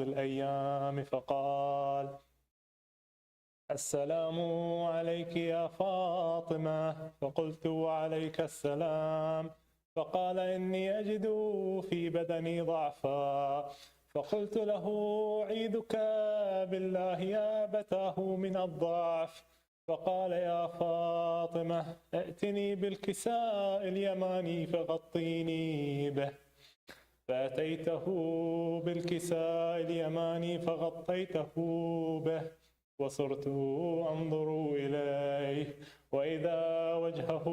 الأيام فقال: السلام عليك يا فاطمة. فقلت: وعليك السلام. فقال: إني أجد في بدني ضعفا. فقلت له: أعيذك بالله يا أبتاه من الضعف. فقال: يا فاطمة، ائتني بالكساء اليماني فغطيني به. فأتيته بالكساء اليماني فغطيته به، وصرت أنظر إليه وإذا وجهه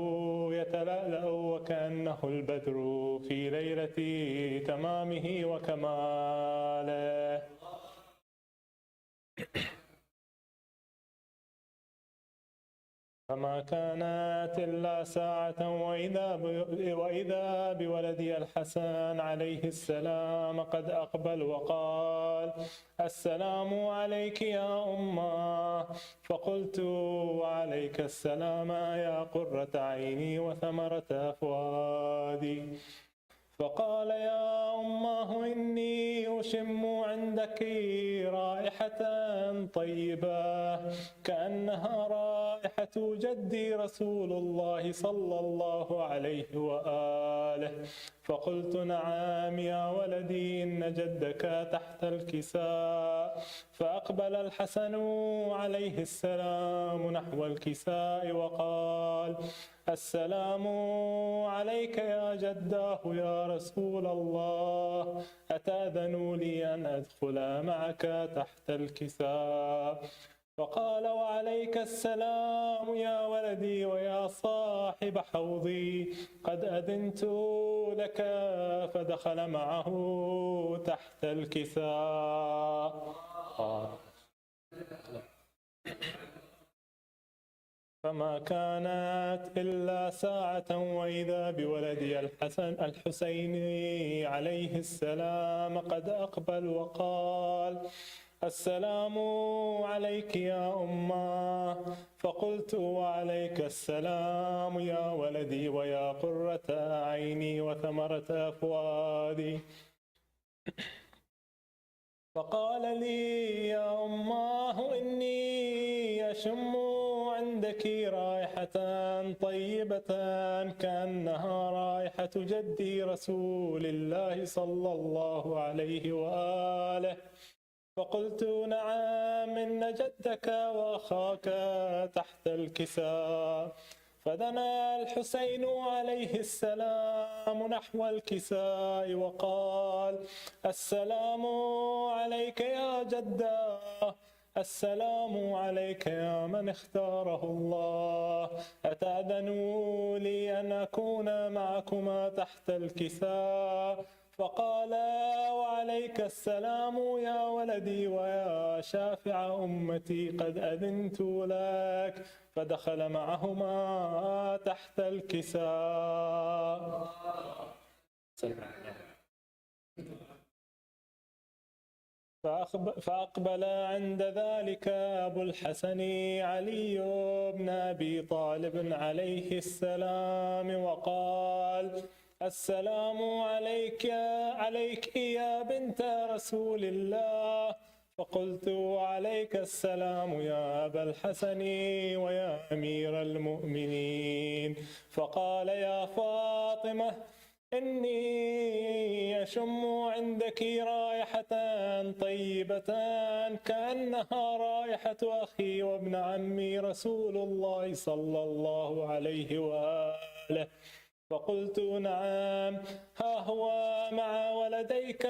يتلألأ وكأنه البدر في ليلة تمامه وكماله. فما كانت إلا ساعة وإذا بولدي الحسن عليه السلام قد أقبل وقال: السلام عليك يا أمه. فقلت: وعليك السلام يا قرة عيني وثمرة فؤادي. فقال: يا أماه، إني أشم عندك رائحة طيبة كأنها رائحة جدي رسول الله صلى الله عليه وآله. فقلت: نعم يا ولدي، إن جدك تحت الكساء. فأقبل الحسن عليه السلام نحو الكساء وقال: السلام عليك يا جداه يا رسول الله، أتأذن لي أن أدخل معك تحت الكساء؟ فقال: وعليك السلام يا ولدي ويا صاحب حوضي، قد أذنت لك. فدخل معه تحت الكساء. فما كانت إلا ساعة وإذا بولدي الحسين عليه السلام قد أقبل وقال: السلام عليك يا أمه. فقلت: وعليك السلام يا ولدي ويا قرة عيني وثمرة فؤادي. فقال لي: يا أماه، إني أشم عندك رائحة طيبة كأنها رائحة جدي رسول الله صلى الله عليه وآله. فقلت: نعم، إن جدك وأخاك تحت الكساء. فدنا الحسين عليه السلام نحو الكساء وقال: السلام عليك يا جداه، السلام عليك يا من اختاره الله، أتأذن لي أن أكون معكما تحت الكساء؟ فقال: وعليك السلام يا ولدي ويا شافع أمتي، قد أذنت لك. فدخل معهما تحت الكساء. فأقبل عند ذلك أبو الحسن علي بن أبي طالب عليه السلام وقال: السلام عليك يا بنت رسول الله. فقلت: وعليك السلام يا أبا الحسن ويا أمير المؤمنين. فقال: يا فاطمة، إني أشم عندك رائحة طيبة كأنها رائحة أخي وابن عمي رسول الله صلى الله عليه وآله. فقلت: نعم، ها هو مع ولديك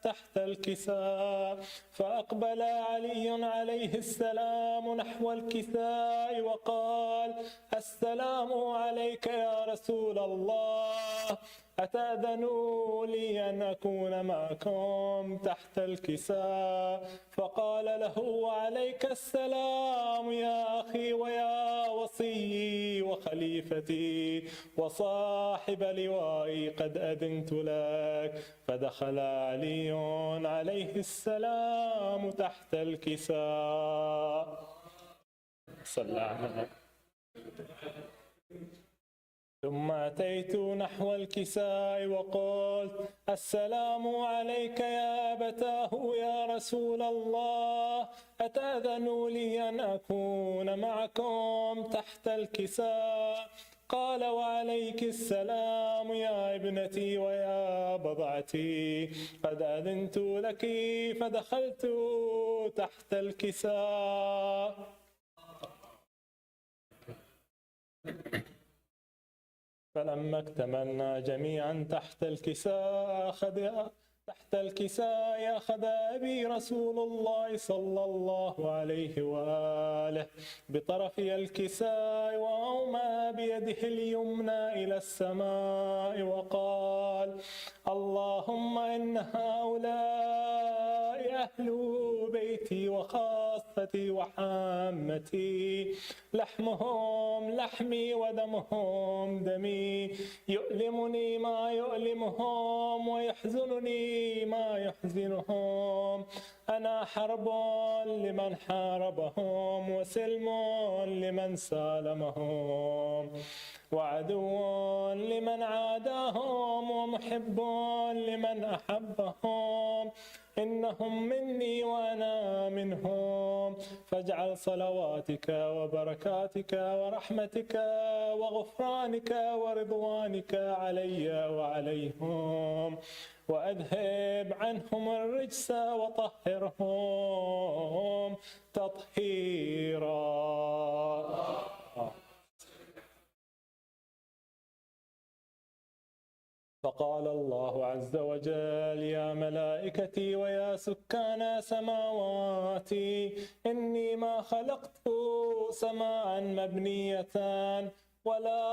تحت الكساء. فأقبل علي عليه السلام نحو الكساء وقال: السلام عليك يا رسول الله، أتأذن لي أن أكون معكم تحت الكساء؟ فقال له: وعليك السلام يا أخي ويا وصي وخليفتي وصاحب لوائي، قد أذنت لك. فدخل علي عليه السلام تحت الكساء. صلى الله عليه وسلم. ثم أتيت نحو الكساء وقلت: السلام عليك يا أبتاه يا رسول الله، أتأذن لي أن أكون معكم تحت الكساء؟ قال: وعليك السلام يا ابنتي ويا بضعتي، قد أذنت لك فدخلت تحت الكساء. فلما اكتملنا جميعا تحت الكساء أخذ أبي رسول الله صلى الله عليه وآله بطرفي الكساء وأومى بيده اليمنى إلى السماء وقال: اللهم إن هؤلاء أهل بيتي وخاصتي وحامتي، لحمهم لحمي ودمهم دمي، يؤلمني ما يؤلمهم ويحزنني ما يحزنهم. أنا حرب لمن حاربهم وسلم لمن سالمهم، وعدو لمن عاداهم ومحب لمن أحبهم. إنهم مني وأنا منهم، فاجعل صلواتك وبركاتك ورحمتك وغفرانك ورضوانك علي وعليهم، وأذهب عنهم الرجس وطهرهم تطهيرا. فقال الله عز وجل: يا ملائكتي ويا سكان سماواتي، إني ما خلقت سماء مبنية ولا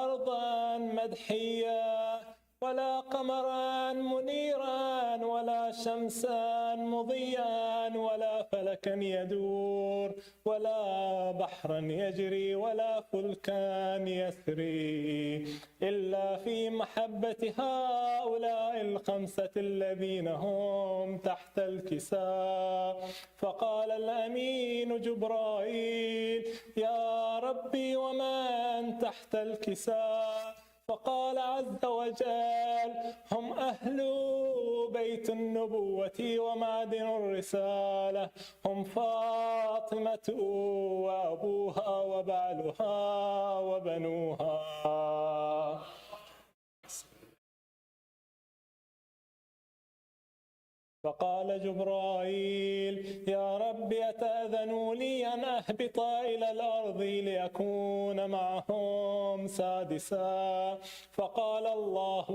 أرضا مدحية ولا قمرا منيرا ولا شمسا مضيئا ولا فلكا يدور ولا بحرا يجري ولا فلكا يسري، إلا في محبة هؤلاء الخمسة الذين هم تحت الكساء. فقال الأمين جبرائيل: يا ربي ومن تحت الكساء؟ فقال عز وجل: هم أهل بيت النبوة ومعدن الرسالة، هم فاطمة وأبوها وبعلها وبنوها. فقال جبرائيل: يا رب أتأذن لي أن أهبط إلى الأرض لأكون معهم سادسا؟ فقال الله: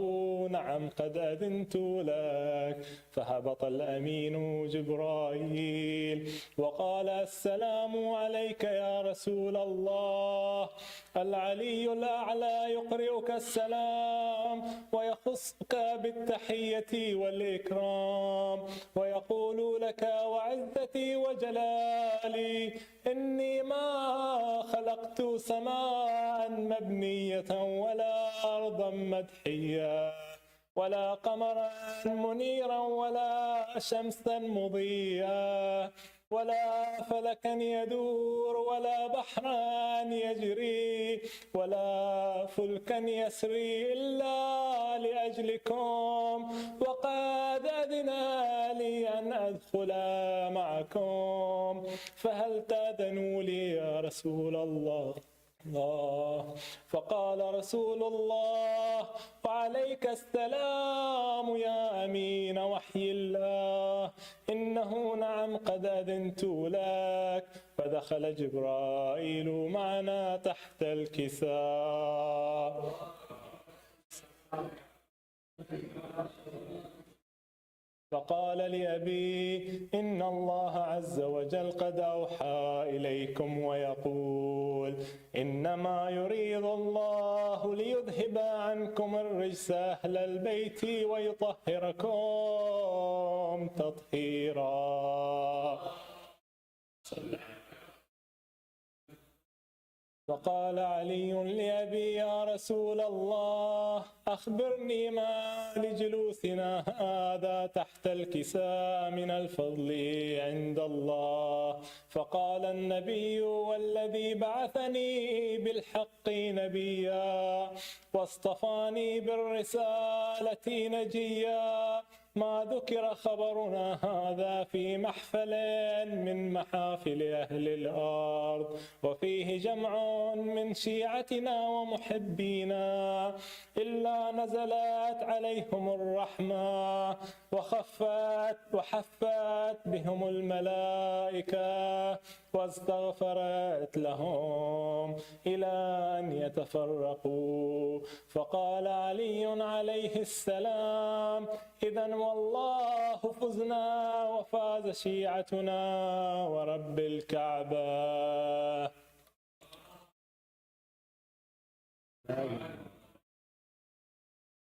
نعم قد أذنت لك. فهبط الأمين جبرائيل وقال: السلام عليك يا رسول الله. العلي الأعلى يقرئك السلام ويخصك بالتحية والإكرام، ويقول لك: وعزتي وجلالي إني ما خلقت سماء مبنية ولا أرضا مدحية ولا قمرا منيرا ولا شمسا مضيئا ولا فلكا يدور ولا بحرا يجري ولا فلكا يسري إلا لأجلكم، وقد أذن لي أن أدخل معكم، فهل تأذنوا لي يا رسول الله؟ فقال رسول الله: وعليك السلام يا أمين وحي الله، إنه نعم قد أذنت لك. فدخل جبرائيل معنا تحت الكساء. فقال لأبي: إن الله عز وجل قد أوحى إليكم ويقول: إنما يريد الله ليذهب عنكم الرجس أهل البيت ويطهركم تطهيرا. فقال علي لأبي: يا رسول الله، أخبرني ما لجلوسنا هذا تحت الكساء من الفضل عند الله. فقال النبي: والذي بعثني بالحق نبيا واصطفاني بالرسالة نجيا، ما ذكر خبرنا هذا في محفل من محافل أهل الأرض وفيه جمع من شيعتنا ومحبينا إلا نزلت عليهم الرحمة وحفت بهم الملائكة واستغفرت لهم إلى أن يتفرقوا. فقال علي عليه السلام: إذن والله فزنا وفاز شيعتنا ورب الكعبة.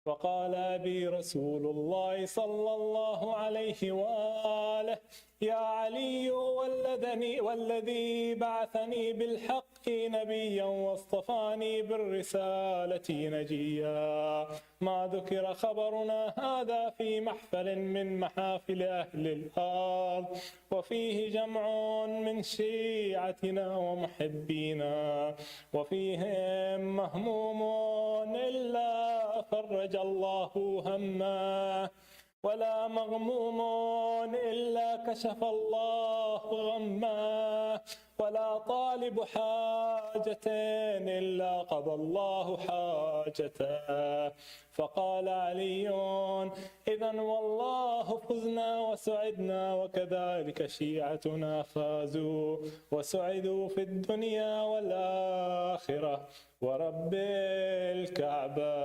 وقال أبي: رسول الله صلى الله عليه وآله: يا علي، والذي بعثني بالحق نبيا واصطفاني بالرسالة نجيا، ما ذكر خبرنا هذا في محفل من محافل أهل الأرض وفيه جمع من شيعتنا ومحبينا وفيهم مهموم إلا فرج الله همه ولا مغموم إلا كشف الله غمه ولا طالب حاجة إلا قضى الله حاجته. فقال علي: إذن والله فزنا وسعدنا وكذلك شيعتنا فازوا وسعدوا في الدنيا والآخرة ورب الكعبة.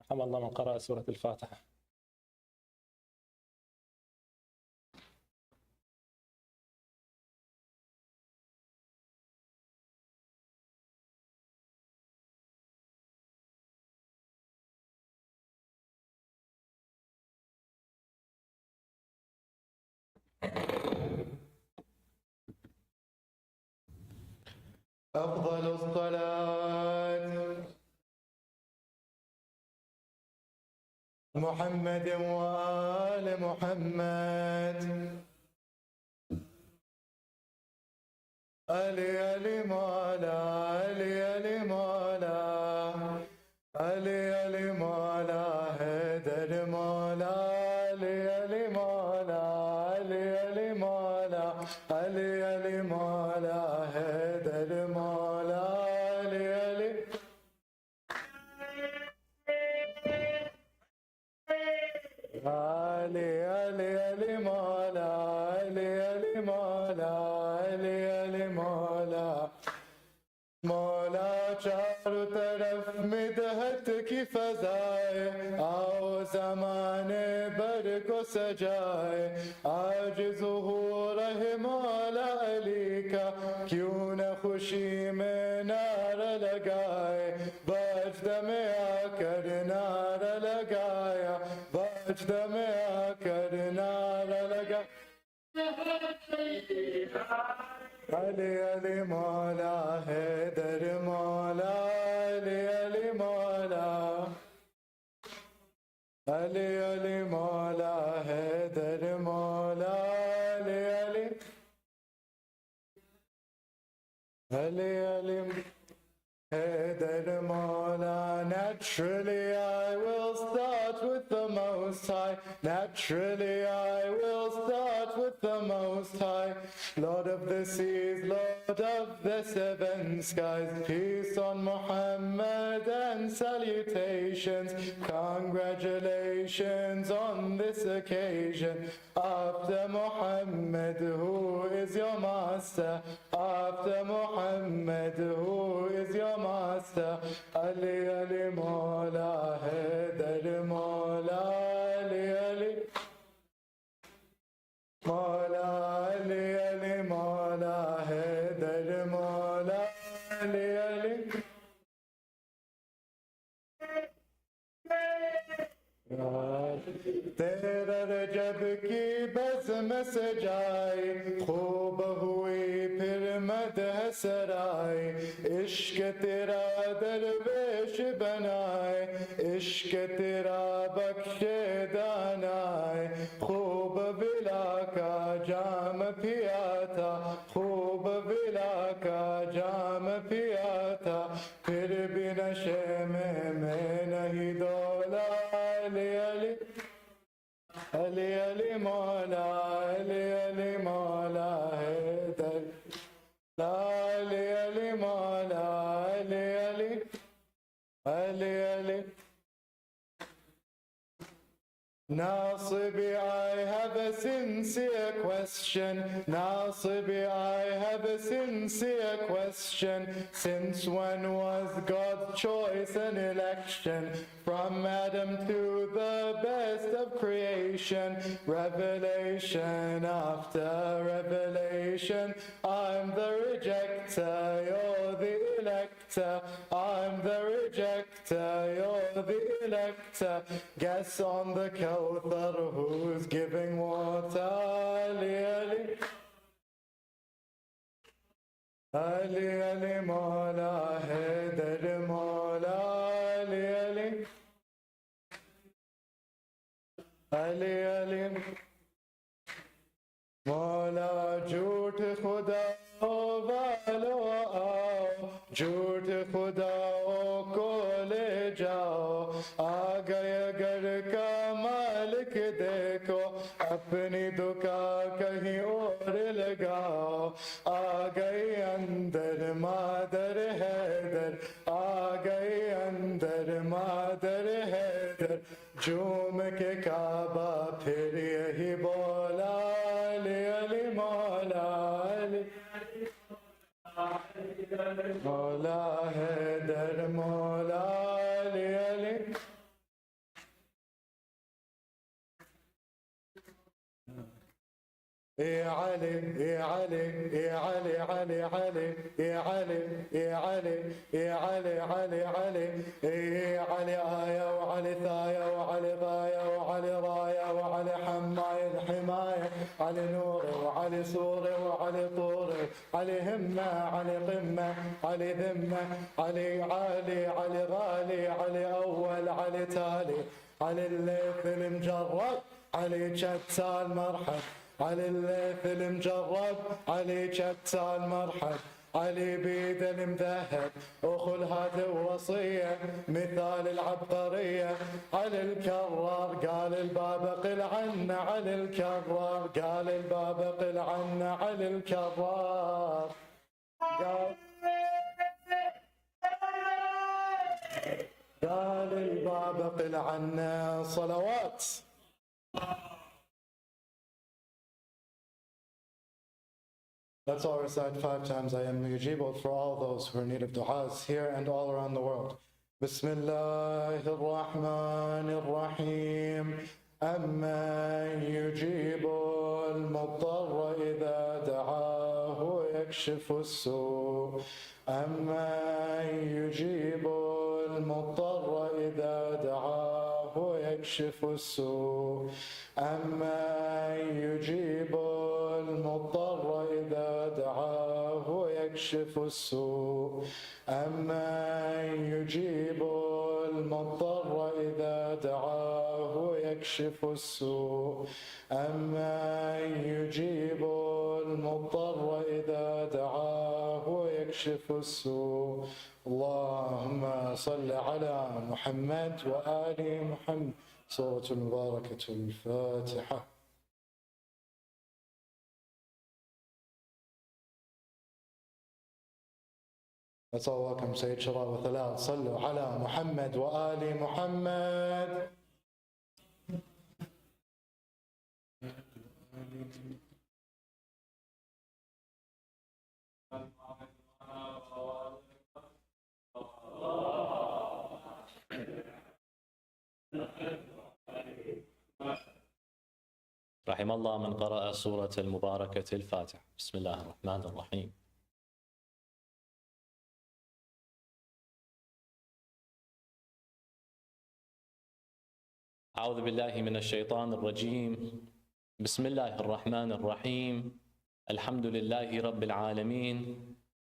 رحم الله من قرأ سورة الفاتحة. أفضل الصلاة محمد وآل محمد. علي مولا، علي مولا، علي مولا، هيدر مولا، علي مولا، علي مولا، علي مولا، هيدر مولا، علي علي مولا، علي مولا، علي مولا. مولا चारों तरफ मिदहत की फजाए, आओ ज़माने भर को सजाए। आज ज़ुहूर है मौला अली का, क्यों न खुशी में नारा लगाए। बजद में आकर नारा लगाया, बजद में आकर नारा लगा। अली अली मौला, हैदर मौला, अली अली मौला, अली अली मौला, हैदर मौला, अली अली, अली अली हैदर मौला. Naturally I will start with the Most High, naturally I will start with the Most High. Lord of the seas, Lord of the seven skies, peace on Muhammad and salutations, congratulations on this occasion. After Muhammad, who is your master? After Muhammad, who is your master? Ali Ali Mawla, Haidar Mawla, Ali Ali Mawla, Ali Ali Mawla, Haidar Mawla, Ali Ali. तेरा रजब की buzz مسجاي خوب هوي برمده سراي عشق تیرا درویش بناي عشق تیرا بخش داناي خوب بلا کا جام پیا تھا خوب بلا کا جام پیا تھا پھر بھی نشے میں نہیں دولا علی علی علی علی مولا علی علی مولا حیدر لا علی علی مولا علی علی علی علی Nasibi, I have a sincere question. Nasibi, I have a sincere question. Since when was God's choice an election? From Adam to the best of creation, revelation after revelation. I'm the rejector, you're the elector. I'm the rejector, you're the elector. Guess on the Kawthar who's giving water. Ali, Ali. Ali, Ali, Mawla, Haidar, Mawla. Ali, Ali. Ali, Ali. Mawla, jhoot khuda walo aao, jhoot khuda ko le jao. Aa gaya gar ka malik dekho, apni dukaan kahin aur lagao. Aa gayi andar madar Haidar, aa gayi andar madar Haidar. Jhoom ke Kaaba phir yahi bola. Ali, Ali, Mawla, Ali. Mawla Haidar, Mawla, Ali, Ali. يا علي يا علي يا علي علي علي يا علي يا علي يا علي علي علي يا علي آية وعلي ثاية وعلي غاية وعلي راية وعلي حماية الحماية علي نوري وعلي سوري وعلي طوري علي همة علي قمة علي ذمة علي عالي علي غالي علي أول علي تالي علي الليث المجرد علي شتى المرحب علي الليث المجرب علي شتى المرحب علي بيد المذهب أخو الهاتف وصية مثال العبقرية علي الكرار قال الباب قل عنا علي الكرار قال الباب قل عنا علي الكرار قال الباب قل عنا صلوات. Let's all recite 5 times I am Yujibot for all those who are in need of du'as here and all around the world. Bismillahir Rahmanir Rahim. أَمَّنْ يُجِيبُ الْمُضْطَرَّ إِذَا دَعَاهُ وَيَكْشِفُ السُّوءَ أَمَّنْ يُجِيبُ الْمُضْطَرَّ إِذَا دَعَاهُ وَيَكْشِفُ السُّوءَ أَمَّنْ يُجِيبُ المضطر إذا دعاه ويكشف السوء أمن يجيب المضطر إذا دعاه ويكشف السوء أمن يجيب المضطر إذا دعاه ويكشف السوء. اللهم صل على محمد وآل محمد. سورة المباركة الفاتحة. Let's all welcome Sayyid Sharab with Alal. Sallu ala Muhammad wa ali Muhammad. رحم الله من قرأ سورة المباركة الفاتحة. بسم الله الرحمن الرحيم. أعوذ بالله من الشيطان الرجيم. بسم الله الرحمن الرحيم الحمد لله رب العالمين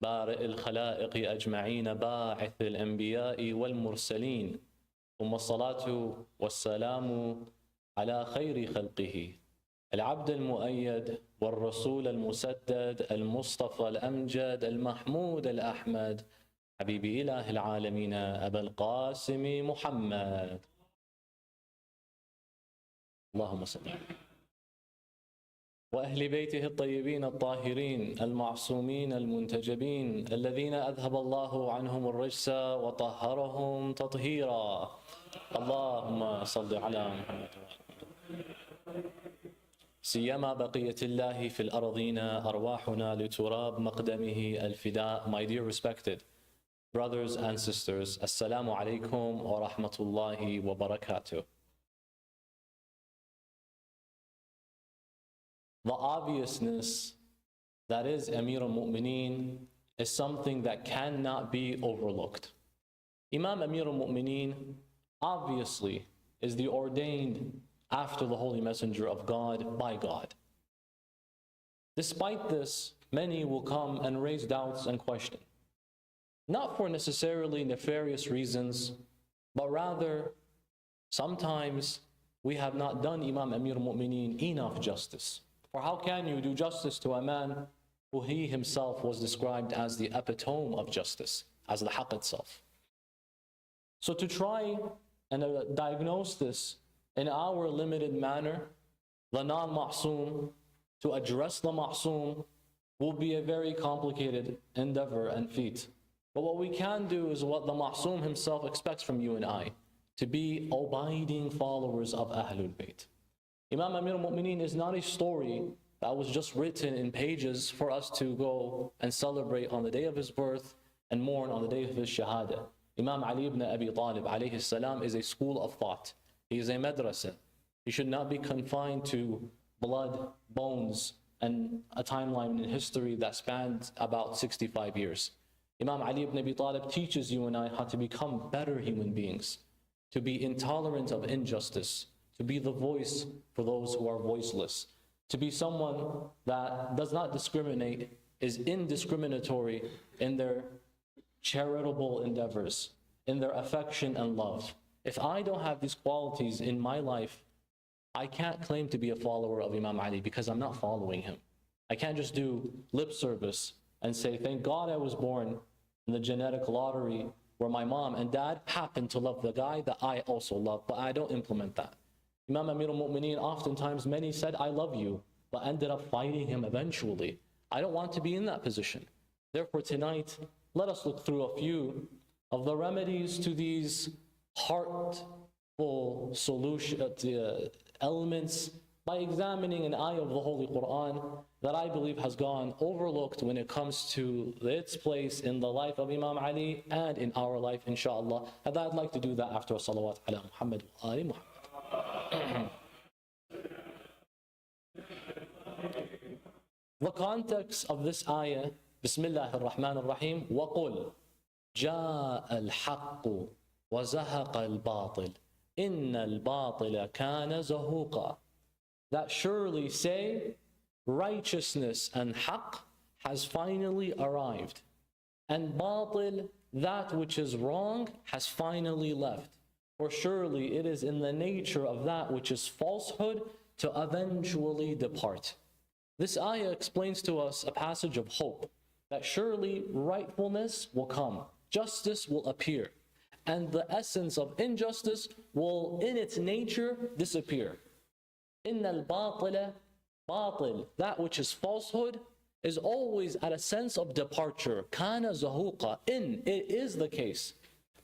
بارئ الخلائق أجمعين باعث الأنبياء والمرسلين ثم الصلاة والسلام على خير خلقه العبد المؤيد والرسول المسدد المصطفى الأمجد المحمود الأحمد حبيب إله العالمين أبا القاسم محمد اللهم صل عليه وأهل بيته الطيبين الطاهرين المعصومين المنتجبين الذين أذهب الله عنهم الرجس وطهرهم تطهيرا اللهم صل على محمد سيما بقية الله في الأرضين أرواحنا لتراب مقدمه الفداء. My dear respected brothers and sisters, Assalamu alaikum wa rahmatullahi wa barakatuh. The obviousness that is Amir al-Mu'mineen is something that cannot be overlooked. Imam Amir al-Mu'mineen obviously is the ordained after the Holy Messenger of God by God. Despite this, many will come and raise doubts and question, not for necessarily nefarious reasons, but rather sometimes we have not done Imam Amir al-Mu'mineen enough justice. For how can you do justice to a man who he himself was described as the epitome of justice, as the haqq itself? So to try and diagnose this in our limited manner, the non-ma'soom, to address the ma'soom will be a very complicated endeavor and feat. But what we can do is what the ma'soom himself expects from you and I, to be abiding followers of Ahlul Bayt. Imam Amir al-Mu'mineen is not a story that was just written in pages for us to go and celebrate on the day of his birth and mourn on the day of his shahada. Imam Ali ibn Abi Talib alayhi salam is a school of thought. He is a madrasa. He should not be confined to blood, bones, and a timeline in history that spans about 65 years. Imam Ali ibn Abi Talib teaches you and I how to become better human beings, to be intolerant of injustice, to be the voice for those who are voiceless, to be someone that does not discriminate, is indiscriminatory in their charitable endeavors, in their affection and love. If I don't have these qualities in my life, I can't claim to be a follower of Imam Ali because I'm not following him. I can't just do lip service and say, thank God I was born in the genetic lottery where my mom and dad happen to love the guy that I also love, but I don't implement that. Imam Amir al-Mu'mineen, oftentimes many said, I love you, but ended up fighting him eventually. I don't want to be in that position. Therefore tonight, let us look through a few of the remedies to these heartful elements by examining an ayah of the Holy Quran that I believe has gone overlooked when it comes to its place in the life of Imam Ali and in our life, inshallah. And I'd like to do that after a salawat ala Muhammad wa ali Muhammad. The context of this ayah, Bismillah ar-Rahman ar-Rahim, وَقُلْ جَاءَ الْحَقُّ وَزَهَقَ الْبَاطِلِ إِنَّ الْبَاطِلَ كَانَ زَهُوقًا. That surely say, righteousness and haqq has finally arrived, and batil, that which is wrong, has finally left. For surely it is in the nature of that which is falsehood to eventually depart. This ayah explains to us a passage of hope, that surely rightfulness will come, justice will appear, and the essence of injustice will in its nature disappear. Inna al-batila, batil, that which is falsehood, is always at a sense of departure. Kana zahuqa, it is the case.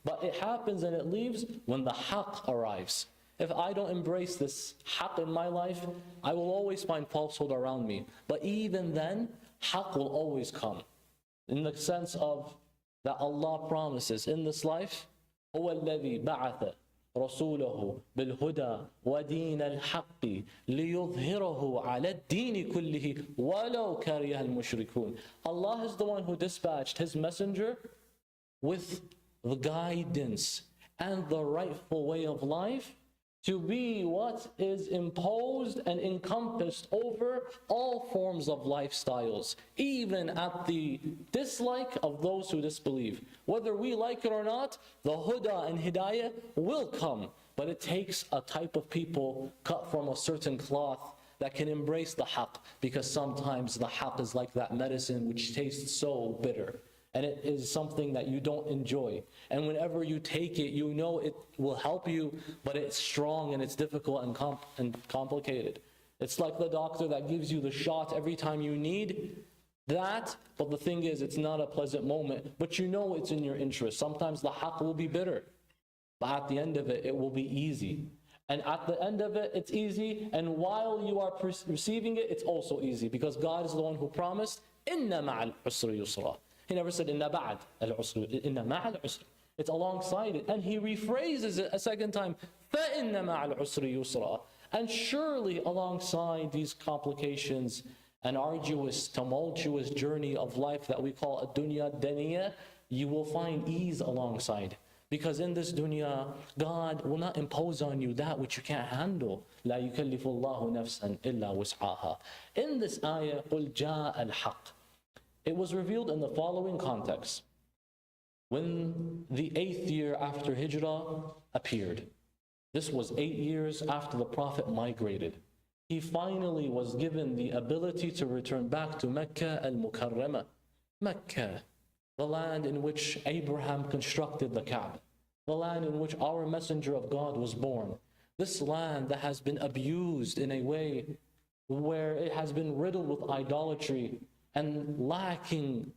But it happens and it leaves when the haqq arrives. If I don't embrace this haqq in my life, I will always find falsehood around me. But even then, haqq will always come. In the sense of that Allah promises in this life, هو الذي بعث رسوله بالهدى ودين الحق ليظهره على الدين كله ولو كره المشركون. Allah is the one who dispatched his messenger with the guidance and the rightful way of life to be what is imposed and encompassed over all forms of lifestyles, even at the dislike of those who disbelieve. Whether we like it or not, the huda and hidayah will come, but it takes a type of people cut from a certain cloth that can embrace the haqq, because sometimes the haqq is like that medicine which tastes so bitter. And it is something that you don't enjoy. And whenever you take it, you know it will help you, but it's strong and it's difficult and complicated. It's like the doctor that gives you the shot every time you need that, but the thing is, it's not a pleasant moment, but you know it's in your interest. Sometimes the haqq will be bitter, but at the end of it, it will be easy. And at the end of it, it's easy, and while you are receiving it, it's also easy, because God is the one who promised, inna ma'al usri yusra. He never said, inna ba'd al-usri, inna ma'al usri. It's alongside it. And he rephrases it a second time, فَإِنَّ مَعَ الْعُسْرِ يُسْرًا. And surely alongside these complications and arduous, tumultuous journey of life that we call a dunya daniya, you will find ease alongside. Because in this dunya, God will not impose on you that which you can't handle. لَا يُكَلِّفُ اللَّهُ نَفْسًا إِلَّا وُسْعَهَا. In this ayah, قُلْ جَاءَ الْحَقِّ. It was revealed in the following context. When the 8th year after Hijrah appeared, this was 8 years after the Prophet migrated. He finally was given the ability to return back to Mecca al-Mukarramah. Mecca, the land in which Abraham constructed the Kaaba, the land in which our Messenger of God was born. This land that has been abused in a way where it has been riddled with idolatry and lacking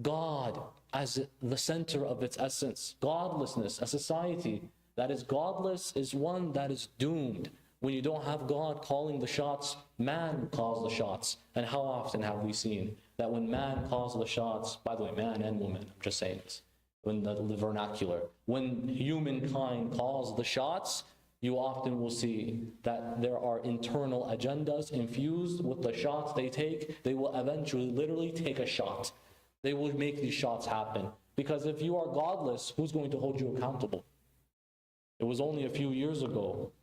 God as the center of its essence. Godlessness, a society that is godless is one that is doomed. When you don't have God calling the shots, man calls the shots. And how often have we seen that when man calls the shots, by the way, man and woman, I'm just saying this, when the vernacular, when humankind calls the shots, you often will see that there are internal agendas infused with the shots they take. They will eventually literally take a shot. They will make these shots happen. Because if you are godless, who's going to hold you accountable? It was only a few years ago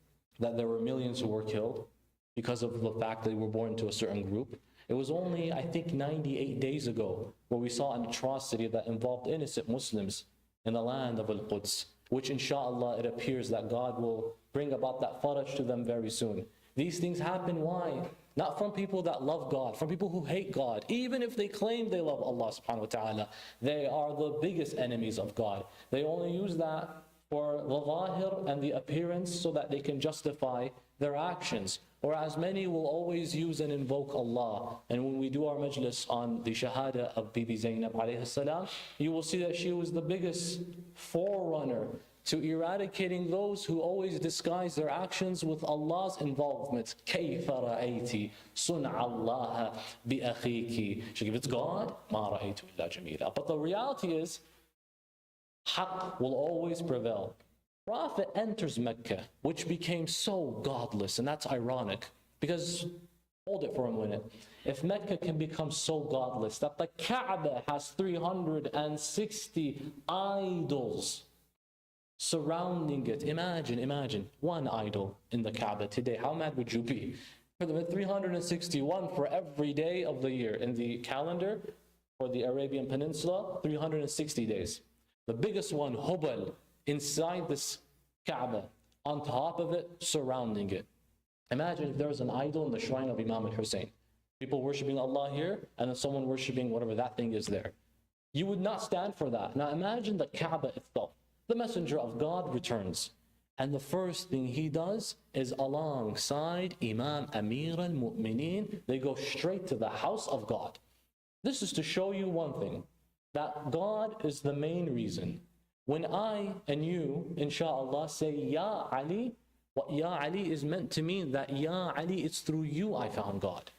that there were millions who were killed because of the fact they were born into a certain group. It was only, I think, 98 days ago where we saw an atrocity that involved innocent Muslims in the land of Al-Quds, which inshallah it appears that God will bring about that faraj to them very soon. These things happen, why? Not from people that love God, from people who hate God. Even if they claim they love Allah subhanahu wa ta'ala, they are the biggest enemies of God. They only use that for the zahir and the appearance so that they can justify their actions. Whereas many will always use and invoke Allah. And when we do our majlis on the shahada of Bibi Zainab alayhi salam, you will see that she was the biggest forerunner to eradicating those who always disguise their actions with Allah's involvement. كَيْفَ رَأَيْتِ صُنْعَ اللَّهَ بِأَخِيكِ. If it's God, مَا رَأَيْتُ إِلَّا جَمِيلًا. But the reality is, haqq will always prevail. Prophet enters Mecca, which became so godless, and that's ironic, because, hold it for a minute, if Mecca can become so godless that the Kaaba has 360 idols surrounding it, imagine one idol in the Kaaba today, how mad would you be? For the 361 for every day of the year in the calendar for the Arabian Peninsula, 360 days. The biggest one, Hubal, inside this Kaaba, on top of it, surrounding it. Imagine if there was an idol in the shrine of Imam al-Hussein. People worshipping Allah here, and then someone worshipping whatever that thing is there. You would not stand for that. Now imagine the Kaaba itself. The Messenger of God returns, and the first thing he does is alongside Imam Amir al-Mu'mineen, they go straight to the house of God. This is to show you one thing, that God is the main reason. When I and you, inshallah, say Ya Ali, what Ya Ali is meant to mean that Ya Ali, it's through you I found God.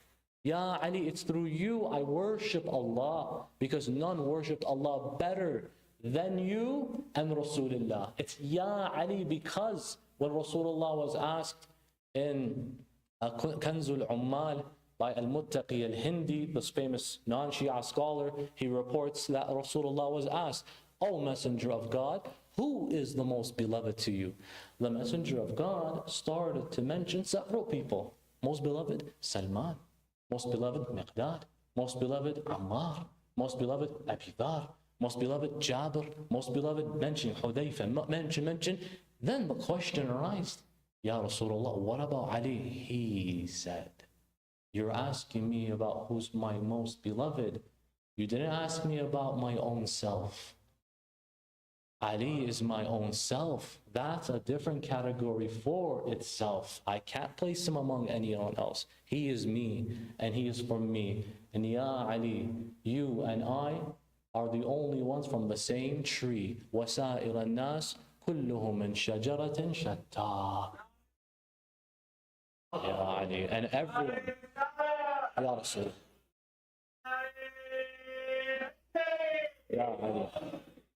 Ya Ali, it's through you I worship Allah, because none worshipped Allah better than you and Rasulullah. It's Ya Ali, because when Rasulullah was asked in Kanzul Ummal by Al-Muttaqi al-Hindi, this famous non-Shia scholar, he reports that Rasulullah was asked, O Messenger of God, who is the most beloved to you? The Messenger of God started to mention several people. Most beloved, Salman. Most beloved, Miqdad. Most beloved, Ammar. Most beloved, Abi Dhar. Most beloved, Jabir. Most beloved, mention Hudayfa. Mention. Then the question arises, Ya Rasulullah, what about Ali? He said, you're asking me about who's my most beloved. You didn't ask me about my own self. Ali is my own self. That's a different category for itself. I can't place him among anyone else. He is me, and he is from me. And Ya Ali, you and I are the only ones from the same tree. وَسَائِرَ النَّاسِ كُلُّهُمْ مِنْ شَجَرَةٍ شَتَّى. Ya Ali, and everyone, Ya Rasul. Ya Ali.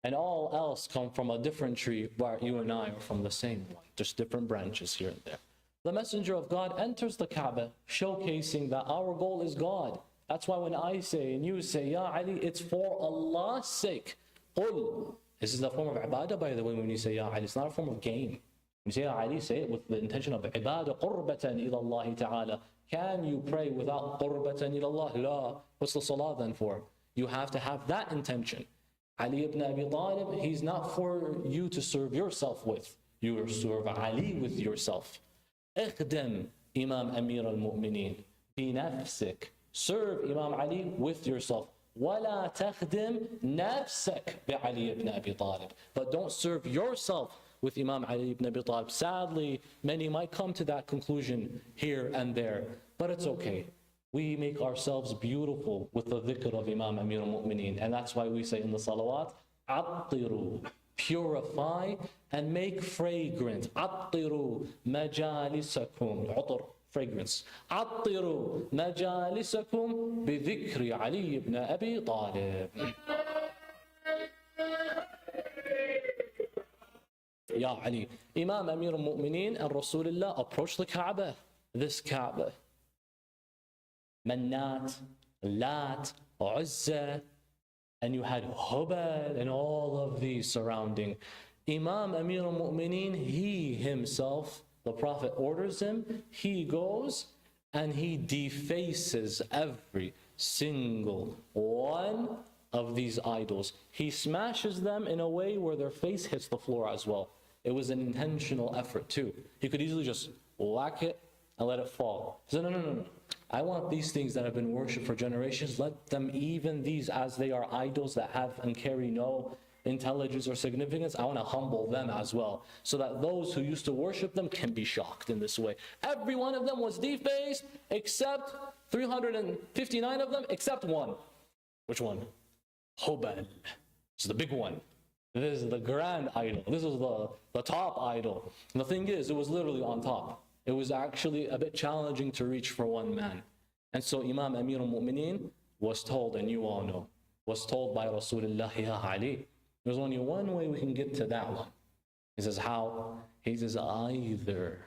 And all else come from a different tree, where you and I are from the same one, just different branches here and there. The Messenger of God enters the Kaaba, showcasing that our goal is God. That's why when I say and you say, Ya Ali, it's for Allah's sake. Qul. This is a form of ibadah, by the way, when you say Ya Ali. It's not a form of game. When you say Ya Ali, say it with the intention of ibadah, qurbatan ila Allah ta'ala. Can you pray without qurbatan ila Allah? La. What's the salah then for? You have to have that intention. Ali ibn Abi Talib, he's not for you to serve yourself with. You serve Ali with yourself. اخدم Imam Amir al-Mu'mineen بنفسك. Serve Imam Ali with yourself. ولا تخدم نفسك بعلي ibn Abi Talib. But don't serve yourself with Imam Ali ibn Abi Talib. Sadly, many might come to that conclusion here and there, but it's okay. We make ourselves beautiful with the dhikr of Imam Amir al-Mu'mineen. And that's why we say in the salawat, عطروا, purify and make fragrant. عطروا مجالسكم, عطر, fragrance. عطروا مجالسكم بذكر علي ibn Abi Talib. Ya Ali, Imam Amir al-Mu'mineen and Rasulullah approached the Kaaba, this Kaaba. Manat, Lat, Uzza, and you had Hubal and all of these surrounding. Imam Amir al-Mu'mineen, he himself, the Prophet orders him, he goes and he defaces every single one of these idols. He smashes them in a way where their face hits the floor as well. It was an intentional effort too. He could easily just whack it and let it fall. He said, no. I want these things that have been worshipped for generations, let them, even these as they are idols that have and carry no intelligence or significance, I want to humble them as well, so that those who used to worship them can be shocked in this way. Every one of them was defaced, except 359 of them, except one. Which one? Hubal. This is the big one. This is the grand idol. This is the top idol. And the thing is, it was literally on top. It was actually a bit challenging to reach for one man. And so Imam Amir al-Mu'mineen was told, and you all know, was told by Rasulullah, Ya Ali, there's only one way we can get to that one. He says, how? He says, either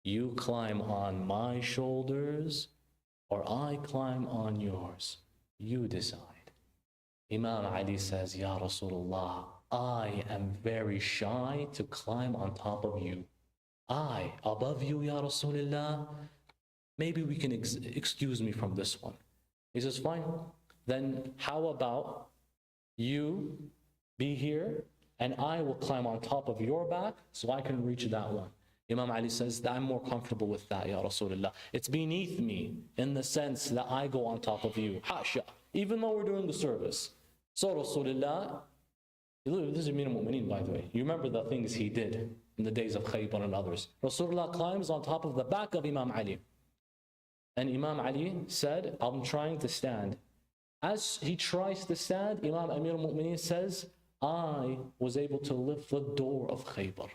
you climb on my shoulders or I climb on yours. You decide. Imam Ali says, Ya Rasulullah, I am very shy to climb on top of you. I, above you, Ya Rasulullah, maybe we can excuse me from this one. He says, fine. Then how about you be here and I will climb on top of your back so I can reach that one. Imam Ali says, I'm more comfortable with that, Ya Rasulullah. It's beneath me in the sense that I go on top of you. Hasha. Even though we're doing the service. So Rasulullah, this is Amir al-Mu'mineen, by the way. You remember the things he did in the days of Khaybar and others. Rasulullah climbs on top of the back of Imam Ali. And Imam Ali said, I'm trying to stand. As he tries to stand, Imam Amir al-Mu'mineen says, I was able to lift the door of Khaybar.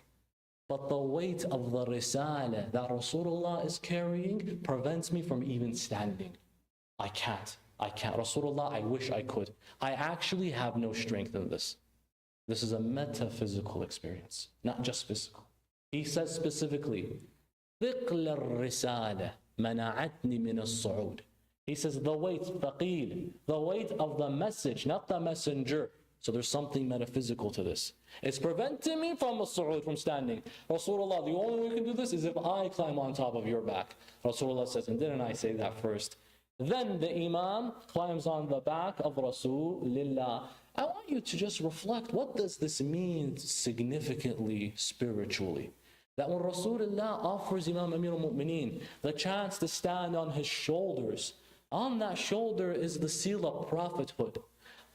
But the weight of the risala that Rasulullah is carrying prevents me from even standing. I can't. Rasulullah, I wish I could. I actually have no strength in this. This is a metaphysical experience, not just physical. He says specifically, ثقل الرسالة منعتني من الصعود. He says the weight, ثقيل, the weight of the message, not the messenger. So there's something metaphysical to this. It's preventing me from as-su'ud, from standing. Rasulullah, the only way we can do this is if I climb on top of your back. Rasulullah says, and didn't I say that first? Then the Imam climbs on the back of Rasulullah. I want you to just reflect, what does this mean significantly, spiritually? That when Rasulullah offers Imam Amir al-Mu'mineen the chance to stand on his shoulders, on that shoulder is the seal of prophethood.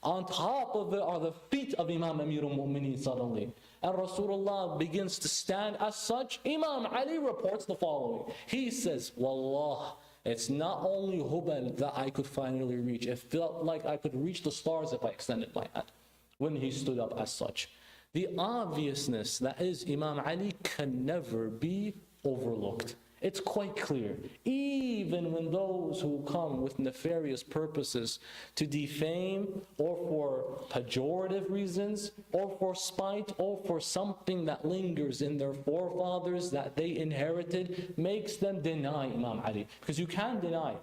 On top of it are the feet of Imam Amir al-Mu'mineen suddenly. And Rasulullah begins to stand as such. Imam Ali reports the following. He says, Wallah, it's not only Hubal that I could finally reach. It felt like I could reach the stars if I extended my hand when he stood up as such. The obviousness that is Imam Ali can never be overlooked. It's quite clear. Even when those who come with nefarious purposes to defame or for pejorative reasons or for spite or for something that lingers in their forefathers that they inherited makes them deny Imam Ali. Because you can deny.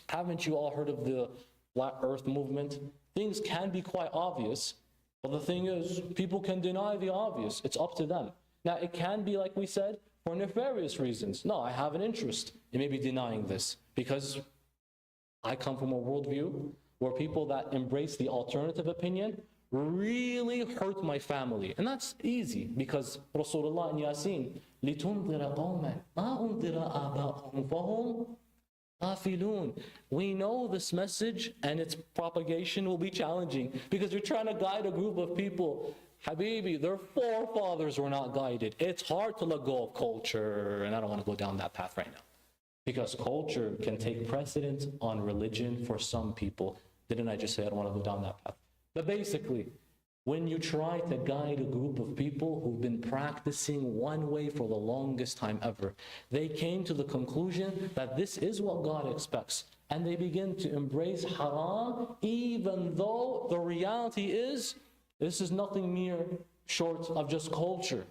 Haven't you all heard of the flat earth movement? Things can be quite obvious, but the thing is, people can deny the obvious. It's up to them. Now, it can be, like we said, for nefarious reasons. No, I have an interest in maybe denying this because I come from a worldview where people that embrace the alternative opinion really hurt my family. And that's easy because Rasulullah in Yasin, لِتُنْذِرَ قَوْمًا مَا أُنْذِرَ آبَاؤُهُمْ فَهُمْ غَافِلُونَ. We know this message and its propagation will be challenging because you're trying to guide a group of people. Habibi, their forefathers were not guided. It's hard to let go of culture, and I don't want to go down that path right now. Because culture can take precedence on religion for some people. Didn't I just say I don't want to go down that path? But basically, when you try to guide a group of people who've been practicing one way for the longest time ever, they came to the conclusion that this is what God expects. And they begin to embrace haram, even though the reality is, this is nothing mere short of just culture.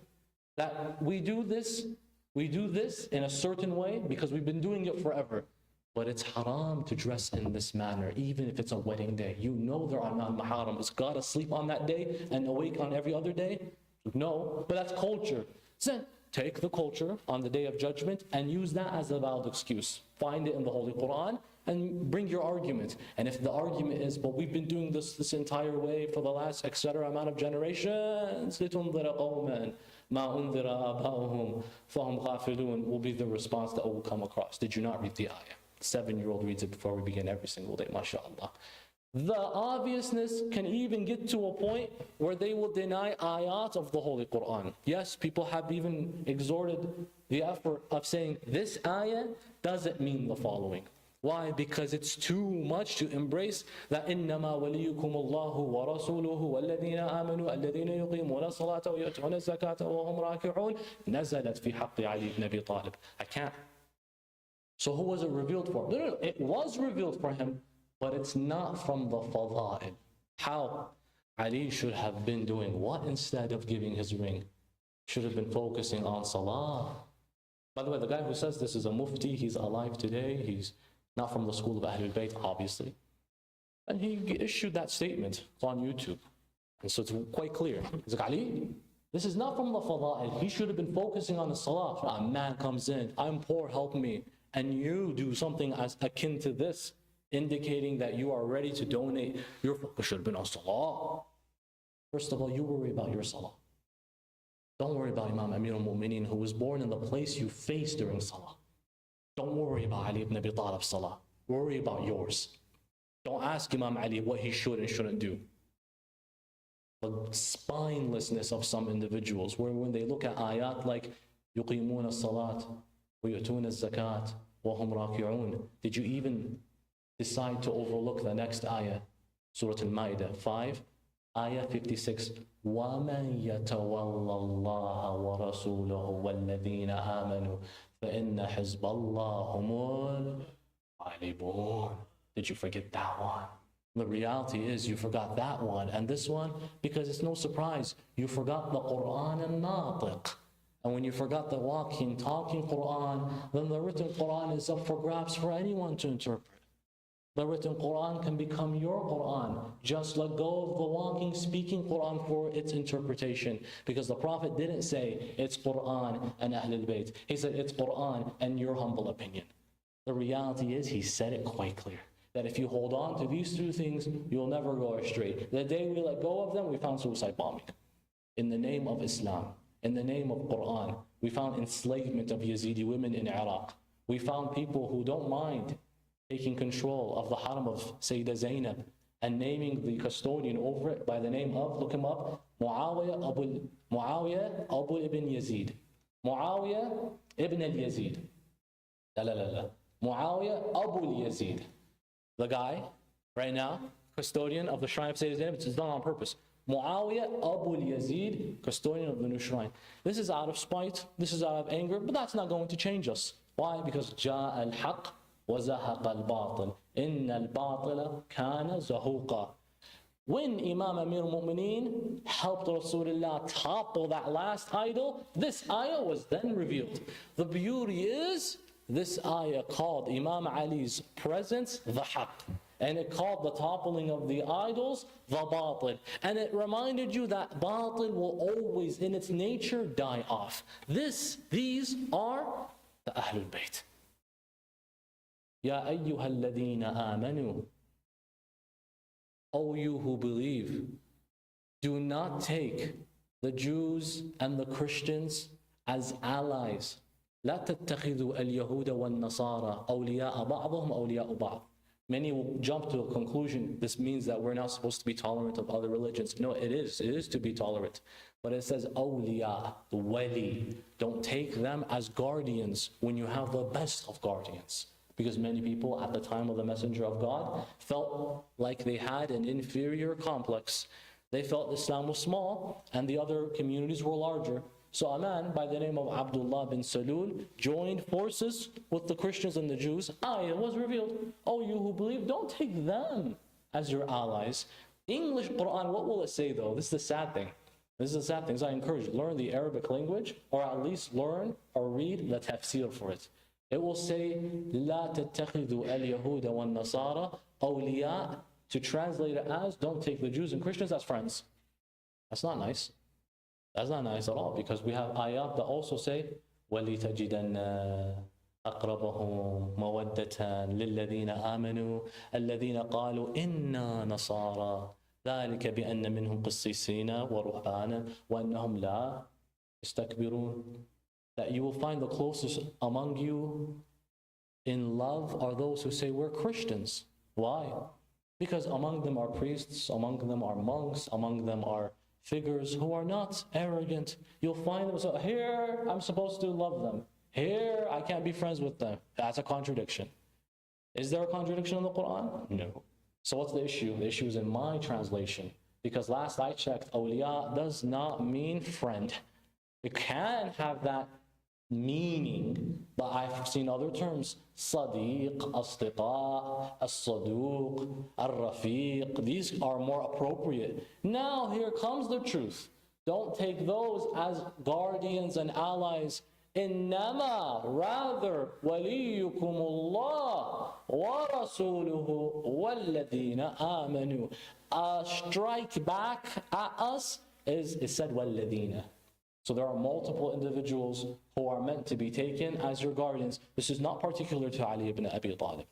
That we do this in a certain way because we've been doing it forever. But it's haram to dress in this manner, even if it's a wedding day. You know there are non-maharam. Is God asleep on that day and awake on every other day? No, but that's culture. So take the culture on the day of judgment and use that as a valid excuse. Find it in the Holy Quran and bring your argument. And if the argument is, but we've been doing this entire way for the last etc. amount of generations, لِتُنْذِرَ قَوْمًا مَا أُنْذِرَ آبَاؤُهُمْ فَهُمْ غَافِلُونَ will be the response that will come across. Did you not read the ayah? 7-year-old reads it before we begin every single day, mashallah. The obviousness can even get to a point where they will deny ayat of the Holy Quran. Yes, people have even exhorted the effort of saying this ayah doesn't mean the following. Why? Because it's too much to embrace that إِنَّمَا وَلِيُّكُمُ اللَّهُ وَرَسُولُهُ وَالَّذِينَ آمَنُوا الَّذِينَ يُقِيمُونَ الصَّلَاةَ وَيُؤْتُونَ الزَّكَاةَ وَهُمْ رَاكِعُونَ نَزَلَتْ فِي حَقِّ عَلِي بْنِ أَبِي طَالِبٍ. I can't. So who was it revealed for? No. It was revealed for him, but it's not from the fada'il. How? Ali should have been doing what instead of giving his ring? Should have been focusing on salah. By the way, the guy who says this is a mufti. He's alive today. He's not from the school of Ahlul Bayt, obviously. And he issued that statement. It's on YouTube. And so it's quite clear. He's like, Ali, this is not from the fada'il. He should have been focusing on the salah. A man comes in, I'm poor, help me. And you do something as akin to this, indicating that you are ready to donate. Your focus should have been on salah. First of all, you worry about your salah. Don't worry about Imam Amir al-Mu'mineen, who was born in the place you face during salah. Don't worry about Ali ibn Abi Talib's salah. Worry about yours. Don't ask Imam Ali what he should and shouldn't do. The spinelessness of some individuals, where when they look at ayat like يُقِيمُونَ الصَّلَاةِ وَيُؤْتُونَ الزَّكَاةِ وَهُمْ رَاكِعُونَ, did you even decide to overlook the next ayah? Surah Al-Ma'idah 5, ayah 56. وَمَنْ يَتَوَلَّ اللَّهَ وَرَسُولَهُ وَالَّذِينَ آمَنُوا فَإِنَّ حِزْبَ اللَّهِ هُمُ الْغَالِبُونَ. Did you forget that one? The reality is you forgot that one and this one because it's no surprise. You forgot the Quran and Natiq. And when you forgot the walking, talking Quran, then the written Quran is up for grabs for anyone to interpret. The written Quran can become your Quran. Just let go of the walking, speaking Quran for its interpretation. Because the Prophet didn't say it's Quran and Ahlul Bayt. He said it's Quran and your humble opinion. The reality is he said it quite clear. That if you hold on to these two things, you'll never go astray. The day we let go of them, we found suicide bombing. In the name of Islam, in the name of Quran, we found enslavement of Yazidi women in Iraq. We found people who don't mind taking control of the haram of Sayyidah Zainab and naming the custodian over it by the name of, look him up, Muawiyah Abu ibn Yazid. Muawiyah ibn al-Yazid. La. Muawiyah Abu al-Yazid. The guy, right now, custodian of the shrine of Sayyidah Zainab, it's done on purpose. Muawiyah Abu al-Yazid, custodian of the new shrine. This is out of spite, this is out of anger, but that's not going to change us. Why? Because جاء الحق وزهق الباطل إن الباطل كان زهوقا. When Imam Amir al-Mu'mineen helped Rasulullah topple that last idol, this ayah was then revealed. The beauty is, this ayah called Imam Ali's presence the haqq. And it called the toppling of the idols the batil. And it reminded you that batil will always, in its nature, die off. These are the Ahlul Bayt. Ya ayyuha alladhina amanu. O you who believe, do not take the Jews and the Christians as allies. لا تتخذوا اليهود والنصارى أولياء بعضهم أولياء بعض. Many will jump to a conclusion, this means that we're not supposed to be tolerant of other religions. No, it is to be tolerant. But it says, awliya, wali. Don't take them as guardians when you have the best of guardians. Because many people at the time of the Messenger of God felt like they had an inferior complex. They felt Islam was small and the other communities were larger. So a man by the name of Abdullah bin Salul joined forces with the Christians and the Jews. Ayah was revealed. Oh, you who believe, don't take them as your allies. English Quran, what will it say though? This is the sad thing. This is the sad thing. So I encourage you, learn the Arabic language, or at least learn or read the tafsir for it. It will say, لا تتخذوا اليهود والنصارى أولياء. To translate it as, don't take the Jews and Christians as friends. That's not nice. That's not nice at all, because we have ayat that also say, وَلِتَجِدَنَّ أَقْرَبَهُمْ مَوَدَّةً لِلَّذِينَ آمَنُوا الَّذِينَ قَالُوا إِنَّا نَصَارَى ذَلِكَ بِأَنَّ مِنْهُمْ قِسِّيسِينَ وَرُهْبَانًا وَأَنَّهُمْ لَا يَسْتَكْبِرُونَ. That you will find the closest among you in love are those who say, we're Christians. Why? Because among them are priests, among them are monks, among them are figures who are not arrogant. You'll find them, so here I'm supposed to love them. Here I can't be friends with them. That's a contradiction. Is there a contradiction in the Quran? No. So what's the issue? The issue is in my translation. Because last I checked, awliya does not mean friend. It can have that meaning, but I've seen other terms: sadiq, asdiqa, as-saduq, al-rafiq. These are more appropriate. Now here comes the truth. Don't take those as guardians and allies. Innama, rather, waliyukum Allah wa rasuluhu walladina amanu. A strike back at us is said walladina. So there are multiple individuals who are meant to be taken as your guardians. This is not particular to Ali ibn Abi Talib.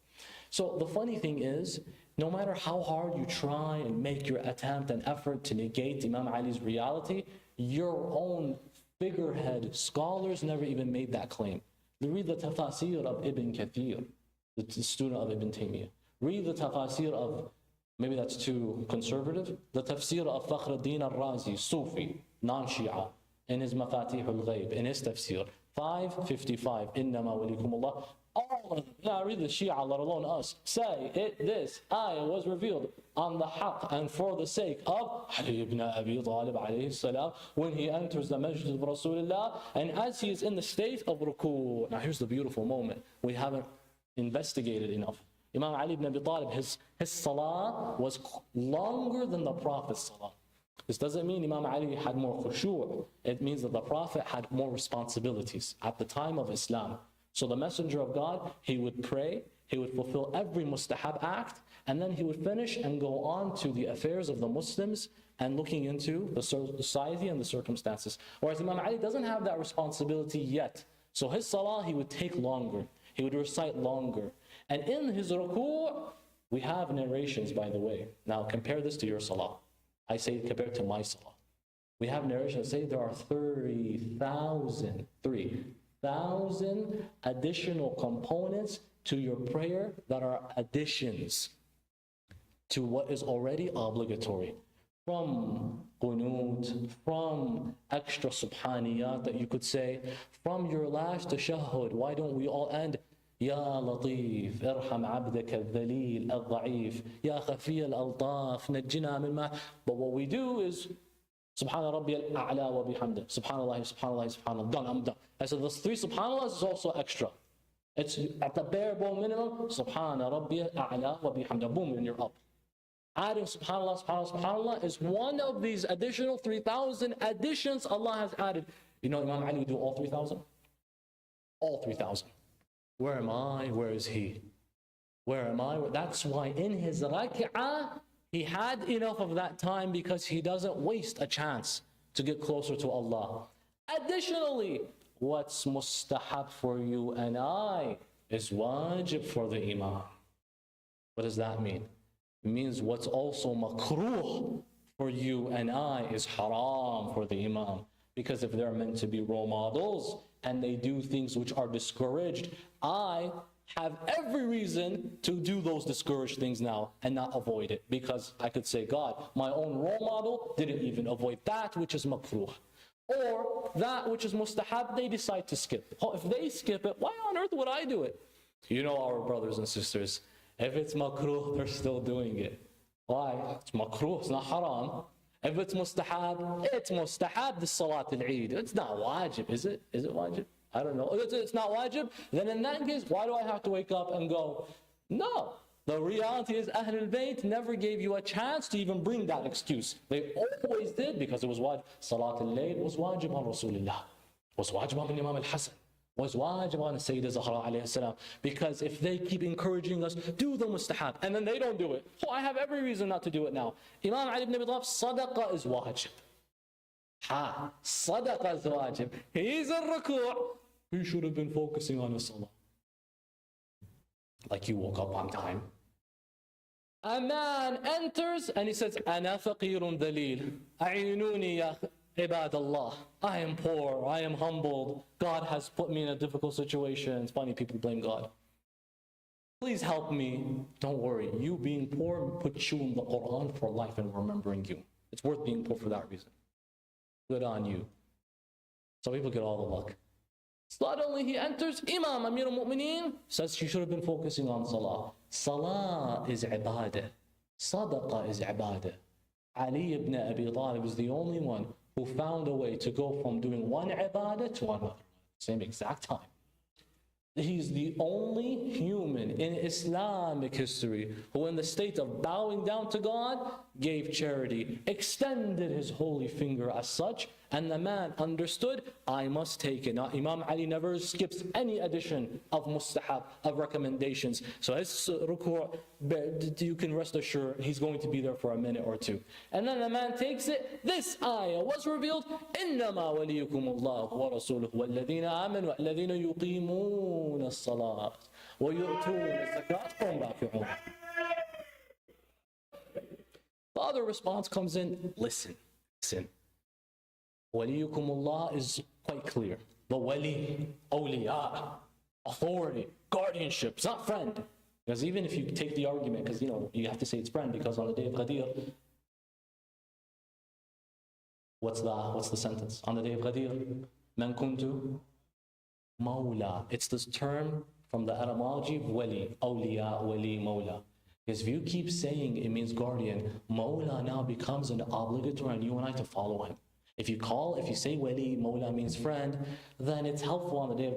So the funny thing is, no matter how hard you try and make your attempt and effort to negate Imam Ali's reality, your own figurehead scholars never even made that claim. Read the tafasir of Ibn Kathir, the student of Ibn Taymiyyah. Read the tafasir of, maybe that's too conservative, the tafsir of Fakhruddin al-Razi, Sufi, non-Shia, in his Mafatih al-Ghayb, in his tafsir, 555, Innama walikum Allah. All of them, now read the Shia, let alone us, say this ayah was revealed on the haqq and for the sake of Ali ibn Abi Talib alayhi salam, when he enters the masjid of Rasulullah and as he is in the state of ruku'. Now here's the beautiful moment we haven't investigated enough. Imam Ali ibn Abi Talib, his salah was longer than the Prophet's salah. This doesn't mean Imam Ali had more khushu'. It means that the Prophet had more responsibilities at the time of Islam. So the Messenger of God, he would pray He would fulfill every mustahab act, and then he would finish and go on to the affairs of the Muslims and looking into the society and the circumstances. Whereas Imam Ali doesn't have that responsibility yet. So his salah, he would take longer. He would recite longer. And in his ruku', we have narrations, by the way. Now compare this to your salah. I say compared to my salah. We have narrations that say there are 3,000 additional components to your prayer that are additions to what is already obligatory. From qunut, from extra subhaniyat that you could say, from your last tashahhud. Why don't we all end Ya Latif, irham abdaka al-dhalil al-dha'if, Ya khafiya al-altaf, najjina min ma. But what we do is Subhana Rabbi al-A'la wa bihamdah. Subhanallah, subhanallah, subhanallah. Done, I'm done. I said those 3 subhanallahs is also extra. It's at the bare bone minimum. Subhana Rabbi al-A'la wa bihamdah. Boom, and you're up. Adding subhanallah, subhanallah, subhanallah is one of these additional 3,000 additions Allah has added. You know, Imam Ali would do all 3,000? All 3,000. Where am I? Where is he? Where am I? That's why in his rak'ah, he had enough of that time because he doesn't waste a chance to get closer to Allah. Additionally, what's mustahab for you and I is wajib for the Imam. What does that mean? It means what's also makruh for you and I is haram for the Imam. Because if they're meant to be role models and they do things which are discouraged, I have every reason to do those discouraged things now and not avoid it. Because I could say, God, my own role model didn't even avoid that which is makruh. Or that which is mustahab, they decide to skip. Oh, if they skip it, why on earth would I do it? You know our brothers and sisters, if it's makruh, they're still doing it. Why? It's makruh, it's not haram. If it's mustahab, the salat al-Eid. It's not wajib, is it? Is it wajib? I don't know. It's not wajib. Then in that case, why do I have to wake up and go? No. The reality is Ahlul Bayt never gave you a chance to even bring that excuse. They always did because it was wajib. Salat al-Layl was wajib on Rasulullah. Was wajib on Imam al-Hasan. Was wajib on Sayyidah Zahra alayhi salam. Because if they keep encouraging us, do the mustahab, and then they don't do it, oh, I have every reason not to do it now. Imam Ali ibn Abi Talib, sadaqah is wajib. Sadaqah is wajib. He's in ruku'. He should have been focusing on his salah. Like you woke up on time. A man enters and he says, Ana faqirun dalil. A'inuni ya ibad Allah. I am poor. I am humbled. God has put me in a difficult situation. It's funny, people blame God. Please help me. Don't worry. You being poor puts you in the Quran for life and remembering you. It's worth being poor for that reason. Good on you. Some people get all the luck. Suddenly he enters, Imam Amir al-Mu'mineen says she should have been focusing on salah. Salah is ibadah. Sadaqah is ibadah. Ali ibn Abi Talib is the only one who found a way to go from doing one ibadah to another. Same exact time. He's the only human in Islamic history who in the state of bowing down to God gave charity, extended his holy finger as such, and the man understood, I must take it. Now, Imam Ali never skips any addition of mustahab, of recommendations. So his ruku', you can rest assured, he's going to be there for a minute or two. And then the man takes it. This ayah was revealed, إِنَّمَا وَلِيُّكُمُ اللَّهُ وَرَسُولُهُ وَالَّذِينَ آمَنُوا وَالَّذِينَ يُقِيمُونَ الصَّلَاةَ وَيُؤْتُونَ الزَّكَاةَ. The other response comes in, listen. Waliyukumullah is quite clear. The wali, awliya, authority, guardianship, it's not friend. Because even if you take the argument, because you have to say it's friend, because on the day of Ghadir, what's the sentence? On the day of Ghadir, man kuntu mawla. It's this term from the etymology of wali, awliya, wali, mawla. Because if you keep saying it means guardian, mawla now becomes an obligatory on you and I to follow him. If you say wali, mawla means friend, then it's helpful on the day of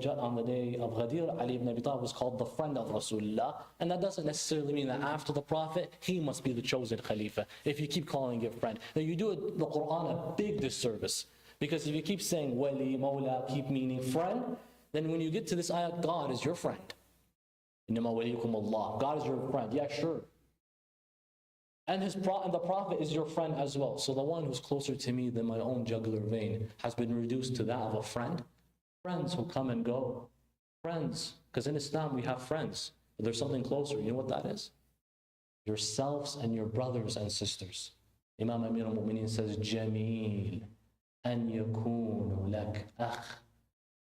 Ghadir, Ali ibn Abi Talib was called the friend of Rasulullah, and that doesn't necessarily mean that after the Prophet, he must be the chosen Khalifa, if you keep calling it friend. Now you do the Quran a big disservice, because if you keep saying wali, mawla, keep meaning friend, then when you get to this ayah, God is your friend. إِنَّمَا وَلِيُّكُمُ اللَّهُ. God is your friend. Yeah, sure. And the Prophet is your friend as well. So the one who's closer to me than my own jugular vein has been reduced to that of a friend. Friends who come and go. Friends. Because in Islam we have friends. But there's something closer. You know what that is? Yourselves and your brothers and sisters. Imam Amir al-Mu'mineen says, جَمِيل أَن يَكُونُ لَكْ أَخْ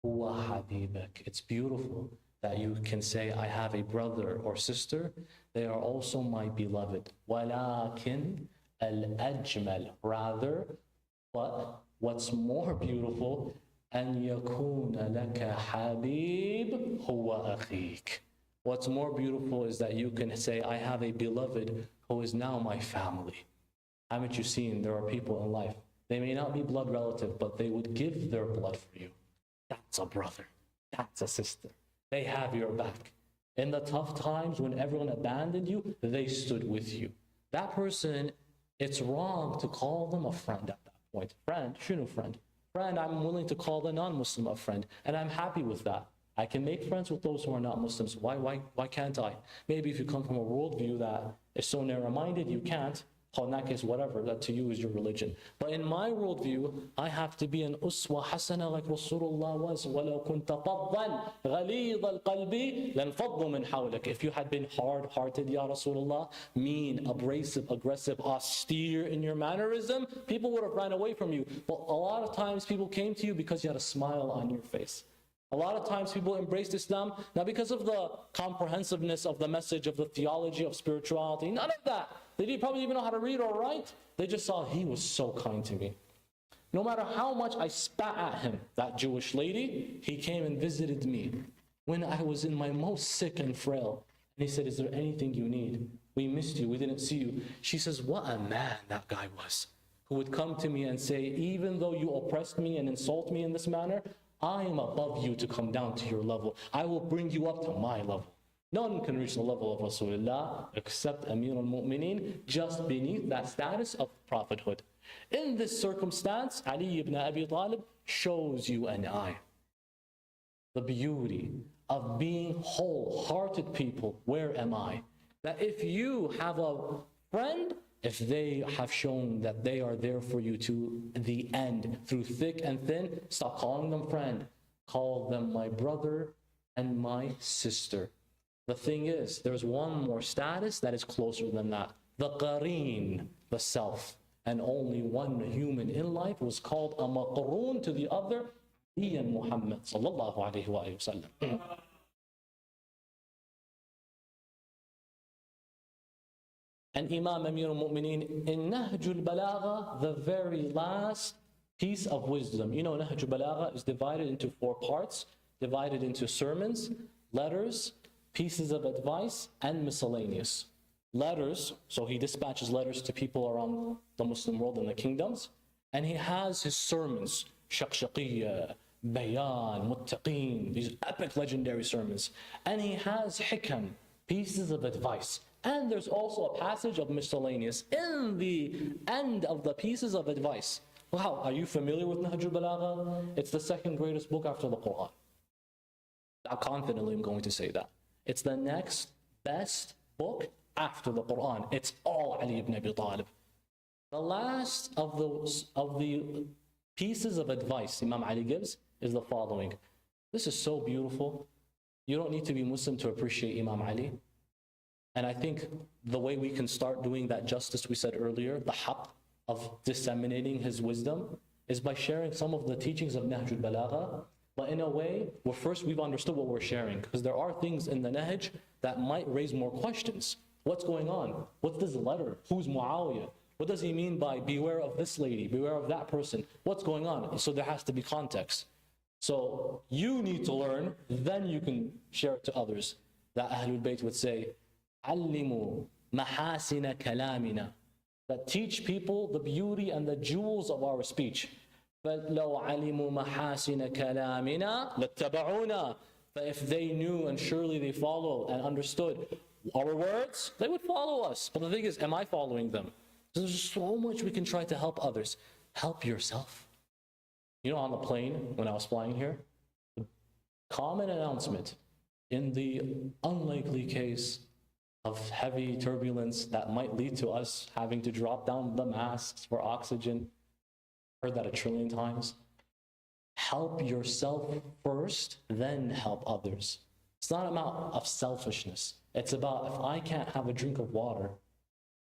هُوَ حَبِيبَكَ. It's beautiful that you can say, I have a brother or sister. They are also my beloved. وَلَكِنْ الْأَجْمَلِ. Rather, but what's more beautiful, أَن يَكُونَ لَكَ حَبِيبٌ هُوَ أَخِيكَ. What's more beautiful is that you can say, I have a beloved who is now my family. Haven't you seen, there are people in life, they may not be blood relative, but they would give their blood for you. That's a brother. That's a sister. They have your back. In the tough times when everyone abandoned you, they stood with you. That person, it's wrong to call them a friend at that point. Friend, shunu friend. Friend, I'm willing to call the non-Muslim a friend, and I'm happy with that. I can make friends with those who are not Muslims. Why can't I? Maybe if you come from a worldview that is so narrow-minded, you can't. In that case, whatever, that to you is your religion. But in my worldview, I have to be an uswa hasana like Rasulullah was. وَلَوْ كُنْتَ فَضًّا غَلِيظَ الْقَلْبِ لَانْفَضُّوا مِنْ حَوْلِكَ. If you had been hard-hearted, Ya Rasulullah, mean, abrasive, aggressive, austere in your mannerism, people would have ran away from you. But a lot of times people came to you because you had a smile on your face. A lot of times people embraced Islam, not because of the comprehensiveness of the message, of the theology, of spirituality, none of that. They didn't probably even know how to read or write. They just saw he was so kind to me. No matter how much I spat at him, that Jewish lady, he came and visited me when I was in my most sick and frail. And he said, is there anything you need? We missed you, we didn't see you. She says, what a man that guy was, who would come to me and say, even though you oppressed me and insult me in this manner, I am above you to come down to your level. I will bring you up to my level. No one can reach the level of Rasulullah except Amir al-Mu'mineen, just beneath that status of prophethood. In this circumstance, Ali ibn Abi Talib shows you and I the beauty of being wholehearted people. Where am I? That if you have a friend, if they have shown that they are there for you to the end, through thick and thin, stop calling them friend. Call them my brother and my sister. The thing is, there's one more status that is closer than that. The qareen, the self. And only one human in life was called a maqroon to the other, Ian Muhammad sallallahu alayhi wa sallam. And Imam Amir al-Mu'mineen in Nahj al-Balagha, the very last piece of wisdom. You know, Nahj al-Balagha is divided into 4 parts, divided into sermons, letters, pieces of advice, and miscellaneous. Letters, so he dispatches letters to people around the Muslim world and the kingdoms, and he has his sermons, Shaqshaqiyya, Bayan, Muttaqeen, these epic legendary sermons. And he has hikam, pieces of advice. And there's also a passage of miscellaneous in the end of the pieces of advice. Wow, are you familiar with Nahj al-Balagha? It's the 2nd greatest book after the Quran. Confidently I'm going to say that. It's the next best book after the Quran. It's all Ali ibn Abi Talib. The last of the pieces of advice Imam Ali gives is the following. This is so beautiful. You don't need to be Muslim to appreciate Imam Ali. And I think the way we can start doing that justice we said earlier, the haqq of disseminating his wisdom, is by sharing some of the teachings of Nahj al-Balagha. But in a way, where first we've understood what we're sharing, because there are things in the Nahj that might raise more questions. What's going on? What's this letter? Who's Muawiyah? What does he mean by beware of this lady, beware of that person? What's going on? So there has to be context. So you need to learn, then you can share it to others. That Ahlul Bayt would say, Allimu mahasina kalamina. That teach people the beauty and the jewels of our speech. فَلَوْ عَلِمُوا مَحَاسِنَ كَلَامِنَا لَاتَّبَعُونَا. But if they knew and surely they followed and understood our words, they would follow us. But the thing is, am I following them? There's so much we can try to help others. Help yourself. You know, on the plane, when I was flying here, the common announcement, In the unlikely case of heavy turbulence that might lead to us having to drop down the masks for oxygen, heard that 1 trillion times. Help yourself first, then help others. It's not a matter of selfishness. It's about, if I can't have a drink of water,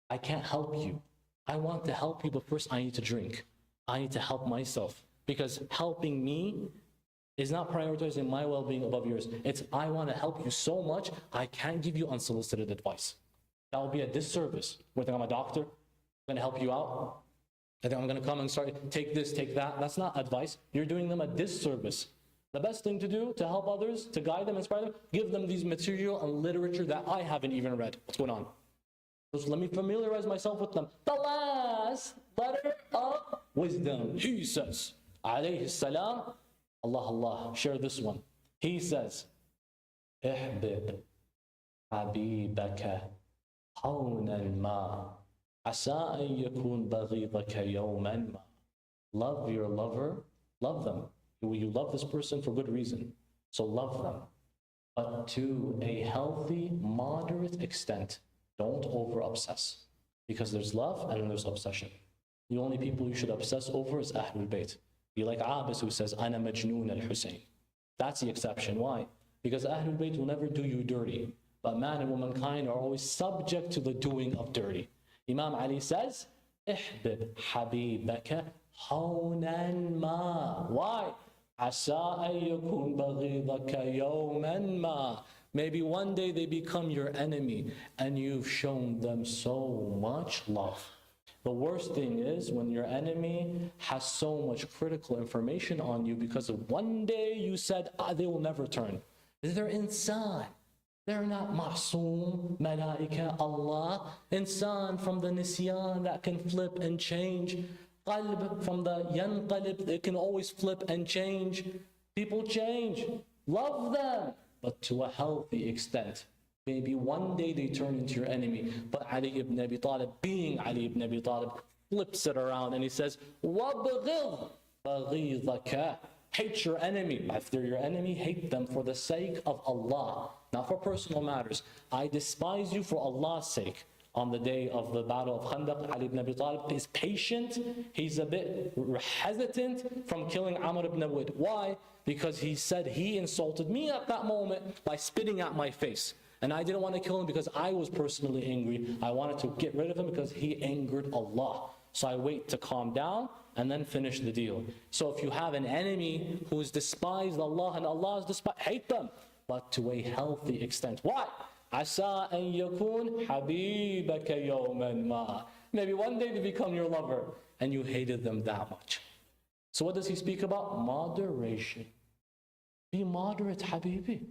I can't help you. I want to help you, but first I need to drink. I need to help myself. Because helping me is not prioritizing my well-being above yours. It's, I want to help you so much, I can't give you unsolicited advice. That will be a disservice. I think I'm a doctor, I'm going to help you out. I think I'm going to come and start, take this, take that. That's not advice. You're doing them a disservice. The best thing to do to help others, to guide them, inspire them, give them these material and literature that I haven't even read. What's going on? So let me familiarize myself with them. The last letter of wisdom. He says, alayhi salam, Allah, share this one. He says, احبب حبيبك هونا ما عسى أن يكون بغيضك يوما ما. Love your lover, love them. You love this person for good reason, so love them. But to a healthy, moderate extent. Don't over-obsess. Because there's love and then there's obsession. The only people you should obsess over is Ahlul Bayt. Be like Abbas who says, Ana Majnoon al-Hussein. That's the exception. Why? Because Ahlul Bayt will never do you dirty. But man and womankind are always subject to the doing of dirty. Imam Ali says, احبب حبيبك هونا ما. Why? عسى أن يكون بغيضك يوما ما. Maybe one day they become your enemy and you've shown them so much love. The worst thing is when your enemy has so much critical information on you because of one day you said, they will never turn. They're insan. They're not ma'soom, malaika, Allah. Insan from the nisyan that can flip and change. Qalb from the yanqalib, they can always flip and change. People change. Love them, but to a healthy extent. Maybe one day they turn into your enemy. But Ali ibn Abi Talib, being Ali ibn Abi Talib, flips it around and he says, وَبْغِضْ بَغِيضَكَ. Hate your enemy. If they're your enemy, hate them for the sake of Allah, not for personal matters. I despise you for Allah's sake. On the day of the battle of Khandaq, Ali ibn Abi Talib is patient. He's a bit hesitant from killing Amr ibn Awid. Why? Because he said he insulted me at that moment by spitting at my face. And I didn't want to kill him because I was personally angry. I wanted to get rid of him because he angered Allah. So I wait to calm down and then finish the deal. So if you have an enemy who's despised Allah and Allah is despised, hate them, but to a healthy extent. Why? عسى أن يكون حبيبك يوما ما. Maybe one day they become your lover and you hated them that much. So what does he speak about? Moderation. Be moderate, Habibi.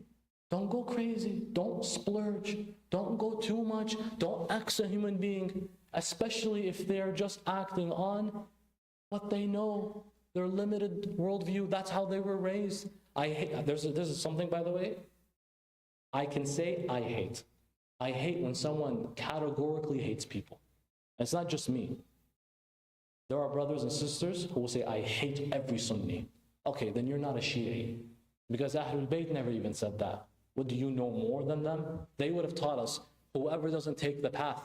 Don't go crazy. Don't splurge. Don't go too much. Don't act a human being, especially if they're just acting on what they know, their limited worldview. That's how they were raised. I hate. This is something, by the way, I can say I hate. I hate when someone categorically hates people. And it's not just me. There are brothers and sisters who will say, I hate every Sunni. Okay, then you're not a Shi'i. Because Ahlul Bayt never even said that. What, do you know more than them? They would have taught us, whoever doesn't take the path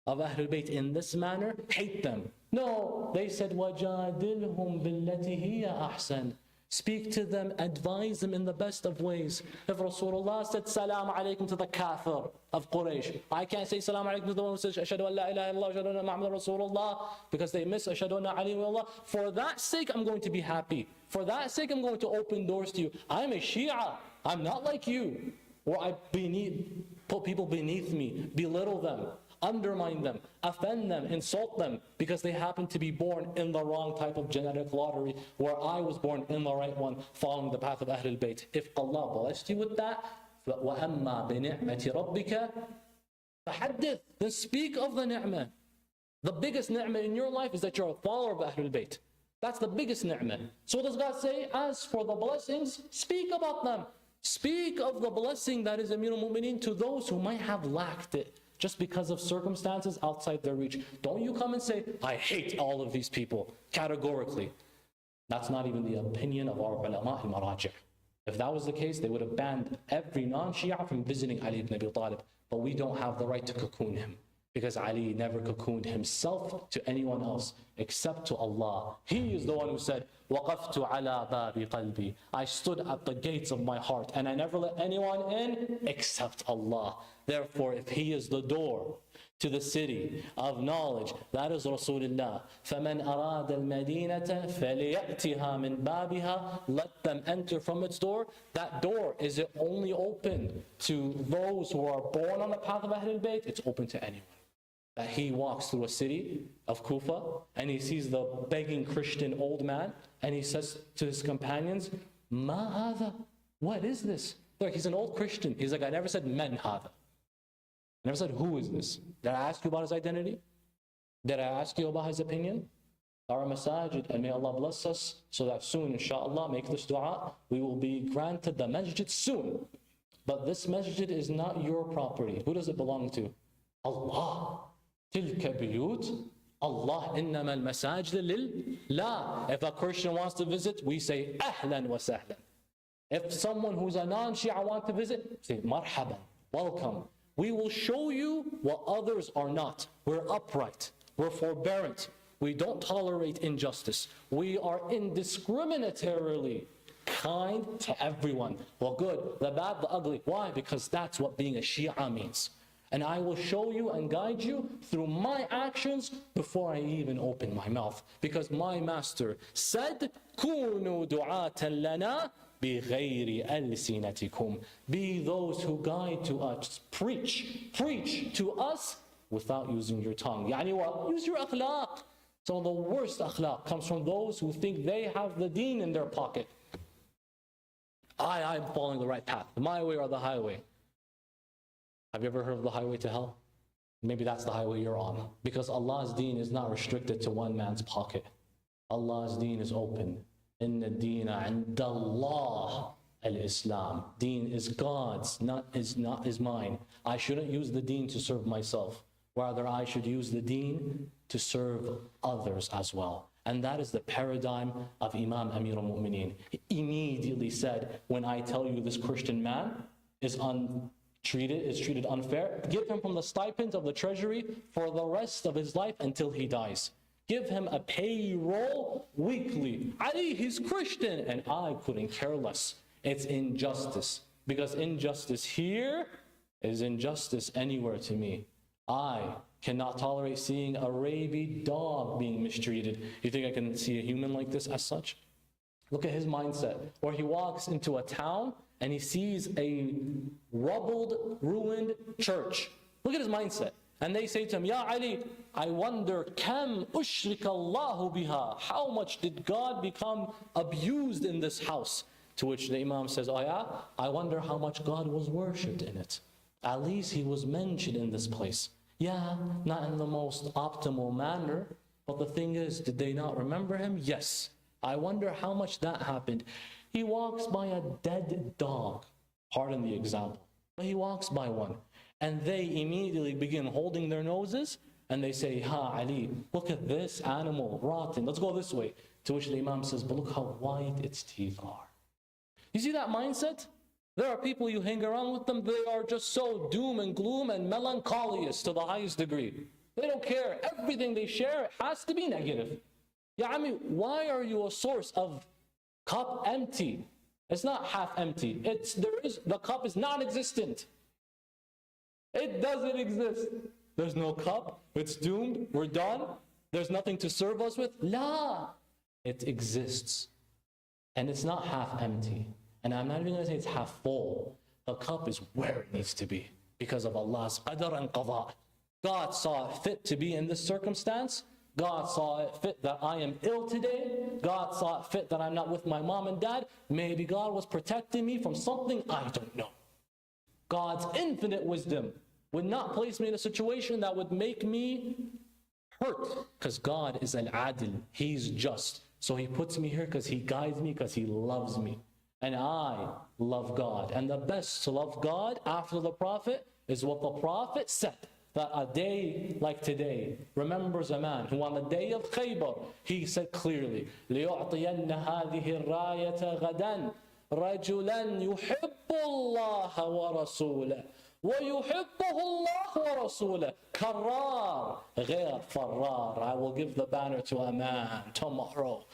of Ahlul Bayt in this manner, hate them. No, they said, وَجَادِلْهُمْ بِالَّتِي هِيَ أَحْسَنُ. Speak to them, advise them in the best of ways. If Rasulullah said salam alaikum to the kafir of Quraysh, I can't say salam alaikum to the one who says ashhadu an la ilaha illallah, ashhadu anna Muhammadan Rasulullah, because they miss ashhadu anna Ali wa Allah. For that sake, I'm going to be happy. For that sake, I'm going to open doors to you. I'm a Shia. I'm not like you. Or I put people beneath me, belittle them, undermine them, offend them, insult them, because they happen to be born in the wrong type of genetic lottery, where I was born in the right one, following the path of Ahlul Bayt. If Allah blessed you with that, وَأَمَّا بِنِعْمَةِ رَبِّكَ فَحَدِّثْ. Then speak of the ni'mah. The biggest ni'mah in your life is that you're a follower of Ahlul Bayt. That's the biggest ni'mah. So what does God say? As for the blessings, speak about them. Speak of the blessing that is Amirul Mu'mineen to those who might have lacked it, just because of circumstances outside their reach. Don't you come and say, I hate all of these people, categorically. That's not even the opinion of our ulama al-maraji'. If that was the case, they would have banned every non-Shia from visiting Ali ibn Abi Talib. But we don't have the right to cocoon him, because Ali never cocooned himself to anyone else except to Allah. He is the one who said, وَقَفْتُ عَلَى بَابِ قَلْبِي, I stood at the gates of my heart and I never let anyone in except Allah. Therefore, if He is the door to the city of knowledge, that is Rasulullah. فَمَنْ أَرَادَ الْمَدِينَةَ فَلِيَأْتِهَا مِنْ بَابِهَا, let them enter from its door. That door, is it only open to those who are born on the path of Ahlul Bayt? It's open to anyone. That he walks through a city of Kufa and he sees the begging Christian old man and he says to his companions, Ma hadha? What is this? Look, he's an old Christian. He's like, I never said men hadha. I never said who is this. Did I ask you about his identity? Did I ask you about his opinion? Our masajid, and may Allah bless us so that soon, inshallah, make this dua, we will be granted the masjid soon. But this masjid is not your property. Who does it belong to? Allah. تلك بيوت Allah, إنما المساجد لله. If a Christian wants to visit, we say أهلا وسهلا. If someone who's a non-Shia wants to visit, say marhaban, welcome. We will show you what others are not. We're upright, we're forbearant, we don't tolerate injustice, we are indiscriminatorily kind to everyone. Well, good, the bad, the ugly. Why? Because that's what being a Shia means. And I will show you and guide you through my actions before I even open my mouth. Because my master said, كُونُوا دُعَاةً لَنَا بِغَيْرِ أَلْسِنَتِكُمْ. Be those who guide to us. Preach to us without using your tongue. Yani what? Use your akhlaq. So the worst akhlaq comes from those who think they have the deen in their pocket. I'm following the right path. My way or the highway. Have you ever heard of the highway to hell? Maybe that's the highway you're on. Because Allah's deen is not restricted to one man's pocket. Allah's deen is open. Inna deena indallah al-Islam. Deen is God's, not is mine. I shouldn't use the deen to serve myself. Rather, I should use the deen to serve others as well. And that is the paradigm of Imam Amir al-Mu'mineen. He immediately said, when I tell you this Christian man is treated unfair, give him from the stipends of the treasury for the rest of his life until he dies. Give him a payroll weekly. Ali, he's Christian, and I couldn't care less. It's injustice, because injustice here is injustice anywhere to me. I cannot tolerate seeing a rabid dog being mistreated. You think I can see a human like this as such? Look at his mindset, where he walks into a town and he sees a rubbled, ruined church. Look at his mindset. And they say to him, Ya Ali, I wonder, kam ushrika Allahu biha? How much did God become abused in this house? To which the Imam says, oh yeah, I wonder how much God was worshipped in it. At least he was mentioned in this place. Yeah, not in the most optimal manner, but the thing is, did they not remember him? Yes. I wonder how much that happened. He walks by a dead dog, pardon the example, but he walks by one, and they immediately begin holding their noses, and they say, Ha Ali, look at this animal, rotten, let's go this way. To which the Imam says, but look how white its teeth are. You see that mindset? There are people, you hang around with them, they are just so doom and gloom and melancholious to the highest degree. They don't care. Everything they share has to be negative. Ya Ami, why are you a source of cup empty? It's not half empty. The cup is non-existent. It doesn't exist. There's no cup. It's doomed. We're done. There's nothing to serve us with. La! It exists. And it's not half empty. And I'm not even going to say it's half full. The cup is where it needs to be because of Allah's qadr and qada. God saw it fit to be in this circumstance. God saw it fit that I am ill today. God saw it fit that I'm not with my mom and dad. Maybe God was protecting me from something I don't know. God's infinite wisdom would not place me in a situation that would make me hurt, because God is al-adil. He's just. So he puts me here because he guides me, because he loves me. And I love God. And the best to love God after the Prophet is what the Prophet said. That a day like today remembers a man who on the day of Khaybar, he said clearly, لِيُعْطِيَنَّ هَذِهِ الرَّايَةَ غَدًا رَجُلًا يُحِبُّ اللَّهَ وَرَسُولَهُ وَيُحِبُّهُ اللَّهُ وَرَسُولَهُ كَرَّارٌ غَيْرَ فَرَّارٌ. I will give the banner to a man tomorrow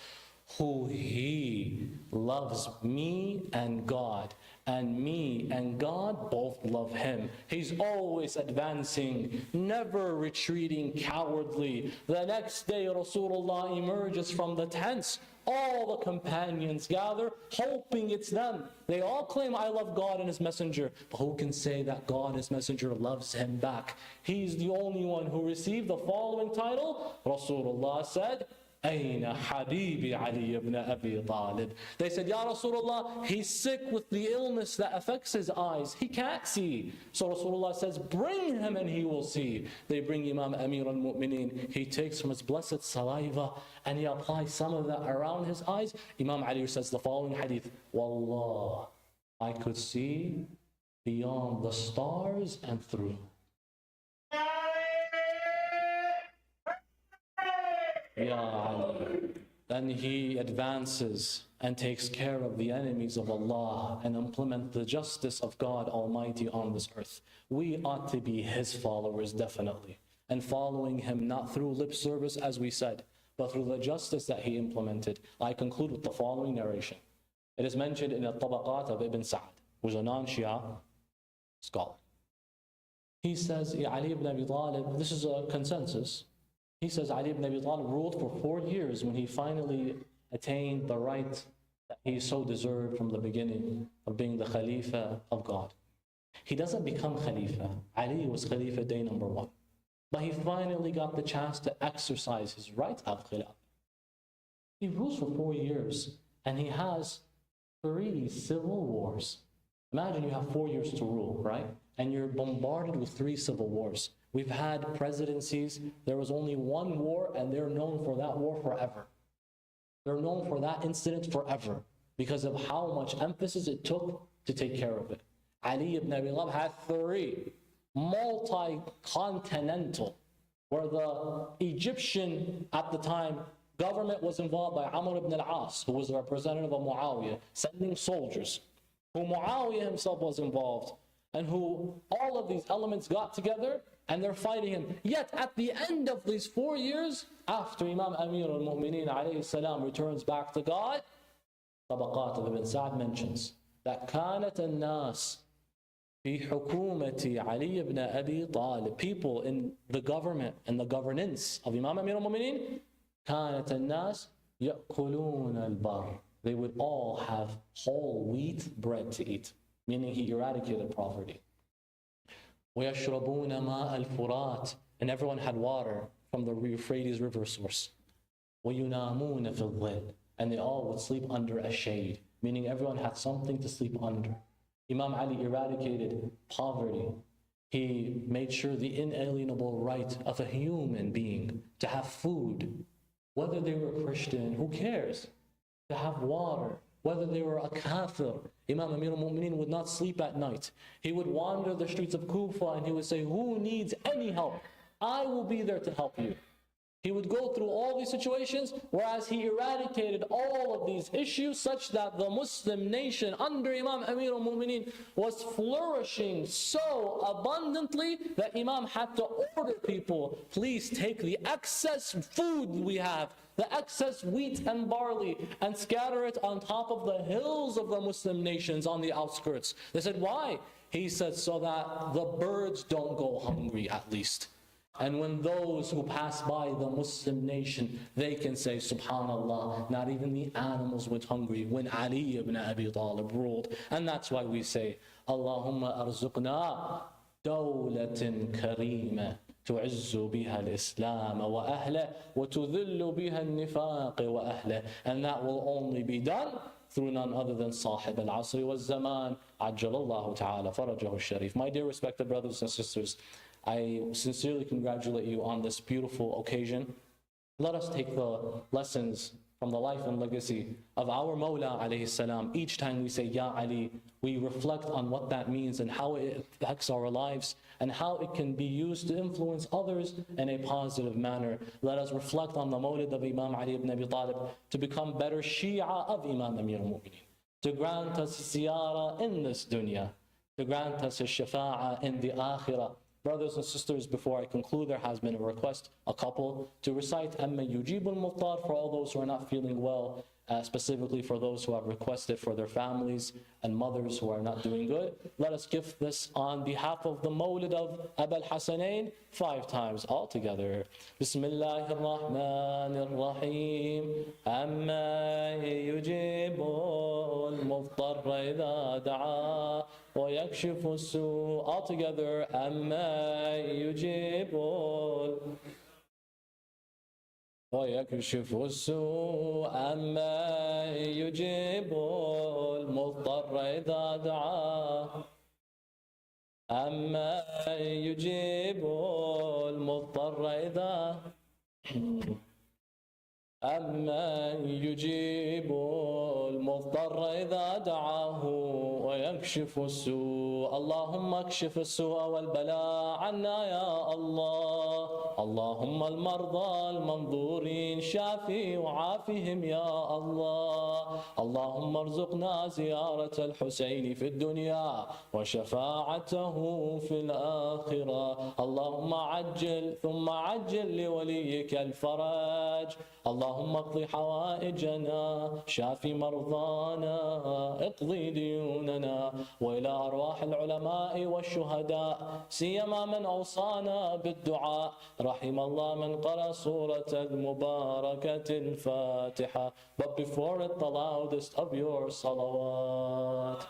who he loves me and God, and me and God both love him. He's always advancing, never retreating cowardly. The next day Rasulullah emerges from the tents. All the companions gather, hoping it's them. They all claim, I love God and His Messenger. But who can say that God and His Messenger loves him back? He's the only one who received the following title. Rasulullah said, Aina Habibi Ali ibn Abi Talib. They said, Ya Rasulullah, he's sick with the illness that affects his eyes. He can't see. So Rasulullah says, bring him and he will see. They bring Imam Amir al-Mu'mineen. He takes from his blessed saliva and he applies some of that around his eyes. Imam Ali says the following hadith, Wallah, I could see beyond the stars and through. Ya Ali. Then he advances and takes care of the enemies of Allah and implement the justice of God Almighty on this earth. We ought to be his followers, definitely, and following him not through lip service, as we said, but through the justice that he implemented. I conclude with the following narration. It is mentioned in the Tabaqat of Ibn Sa'd, who is a non-Shia scholar. He says, Ali ibn Abi Talib, this is a consensus. He says Ali ibn Abi Talib ruled for 4 years when he finally attained the right that he so deserved from the beginning of being the Khalifa of God. He doesn't become Khalifa. Ali was Khalifa day number 1. But he finally got the chance to exercise his right of Khilafah. He rules for 4 years and he has 3 civil wars. Imagine you have 4 years to rule, right? And you're bombarded with 3 civil wars. We've had presidencies, there was only 1 war and they're known for that war forever. They're known for that incident forever because of how much emphasis it took to take care of it. Ali ibn Abi Talib had 3 multi-continental, where the Egyptian at the time government was involved by Amr ibn al-As, who was the representative of Muawiyah, sending soldiers, who Muawiyah himself was involved, and who all of these elements got together and they're fighting him. Yet at the end of these 4 years, after Imam Amir al-Mu'mineen alayhi salam returns back to God, Tabaqat of Ibn Sa'd mentions that كانت الناس في حكومة علي ibn Abi Talib, people in the government and the governance of Imam Amir al-Mu'mineen, كانت الناس يأكلون البر. They would all have whole wheat bread to eat, meaning he eradicated poverty. وَيَشْرَبُونَ مَاءَ الْفُرَاتِ, and everyone had water from the Euphrates river source. وَيُنَامُونَ فِي الظِّلِّ, and they all would sleep under a shade, meaning everyone had something to sleep under. Imam Ali eradicated poverty. He made sure the inalienable right of a human being to have food, whether they were Christian, who cares? To have water, whether they were a kafir. Imam Amir al-Mu'mineen would not sleep at night. He would wander the streets of Kufa and he would say, who needs any help? I will be there to help you. He would go through all these situations, whereas he eradicated all of these issues such that the Muslim nation under Imam Amir al-Mu'mineen was flourishing so abundantly that Imam had to order people, please take the excess food we have, the excess wheat and barley, and scatter it on top of the hills of the Muslim nations on the outskirts. They said, why? He said, so that the birds don't go hungry at least. And when those who pass by the Muslim nation, they can say, Subhanallah, not even the animals went hungry when Ali ibn Abi Talib ruled. And that's why we say, Allahumma arzuqna dawlatin kareema tu'izzu biha al-Islam wa ahlah wa tudhillu biha al-nifaq wa ahlah. And that will only be done through none other than Sahib al-Asri wa al-Zaman, Ajjalallahu ta'ala farajahu al-Sharif. My dear respected brothers and sisters, I sincerely congratulate you on this beautiful occasion. Let us take the lessons from the life and legacy of our Mawla alayhi salam. Each time we say Ya Ali, we reflect on what that means and how it affects our lives and how it can be used to influence others in a positive manner. Let us reflect on the Mawlid of Imam Ali ibn Abi Talib to become better Shia of Imam Amir al-Mu'mineen. to grant us ziyarah in this dunya, to grant us his shafa'ah in the akhirah. Brothers and sisters, before I conclude, there has been a request, a couple, to recite Amma Yujibul Muftar for all those who are not feeling well, specifically for those who have requested for their families and mothers who are not doing good. Let us give this on behalf of the Mawlid of Abul Hasanain 5 times all together. Bismillahir Rahmanir Rahim. Amma yujibul muftarra idha da'a wa yakshifu as-su'. All together. Amma yujibul ويكشف السوء عما يجيب المضطر إذا دعاه عما يجيب المضطر إذا عما يجيب المضطر إذا دعاه ويكشف السوء اللهم اكشف السوء والبلاء عنا يا الله اللهم المرضى المنظورين شافي وعافهم يا الله اللهم ارزقنا زيارة الحسين في الدنيا وشفاعته في الآخرة اللهم عجل ثم عجل لوليك الفرج اللهم اقض حوائجنا شافي مرضانا اقضي ديوننا وإلى أرواح العلماء والشهداء سيما من أوصانا بالدعاء رحم الله من قرأ سورة المباركة الفاتحة. But before it, the loudest of your salawat.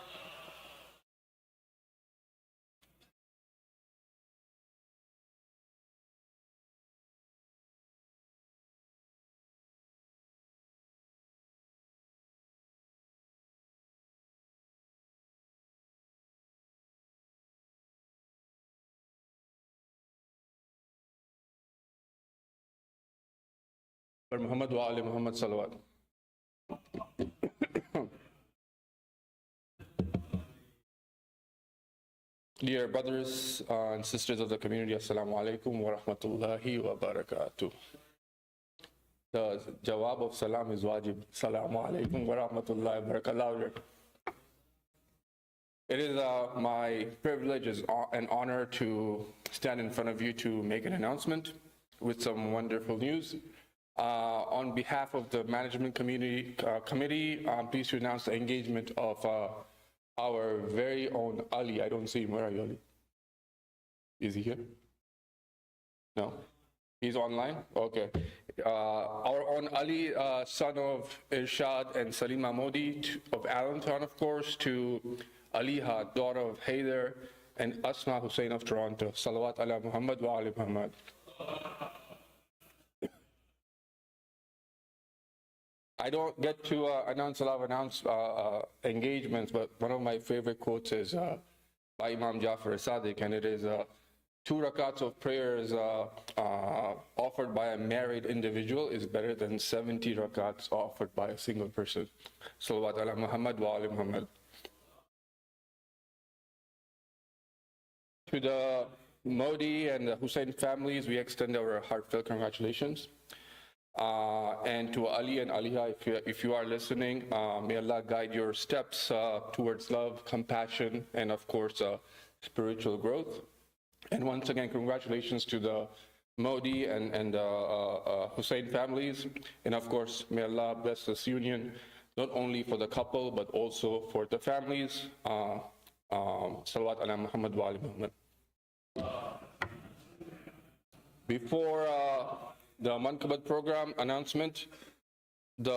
Muhammad wa Ali Muhammad salawat. Dear brothers and sisters of the community, Assalamu alaikum wa rahmatullahi wa barakatuh. The jawab of salam is wajib. Assalamu alaikum wa rahmatullahi wa barakatuh. It is my privilege and honor to stand in front of you to make an announcement with some wonderful news. On behalf of the management committee, I'm pleased to announce the engagement of our very own Ali. I don't see him. Where are you, Ali? Is he here? No? He's online? Okay. Our own Ali, son of Irshad and Salima Modi of Allentown, of course, to Aliha, daughter of Haider and Asma Hussain of Toronto. Salawat ala Muhammad wa ali Muhammad. I don't get to announce a lot of engagements, but one of my favorite quotes is by Imam Jafar Sadiq, and it is 2 rakats of prayers offered by a married individual is better than 70 rakats offered by a single person. Salawat ala Muhammad wa ali Muhammad. To the Modi and the Hussain families, we extend our heartfelt congratulations. And to Ali and Aliha, if you are listening, may Allah guide your steps towards love, compassion, and of course, spiritual growth. And once again, congratulations to the Modi and Hussain families. And of course, may Allah bless this union, not only for the couple, but also for the families. Salawat ala Muhammad wa ali Muhammad. Before the Mankabat program announcement, the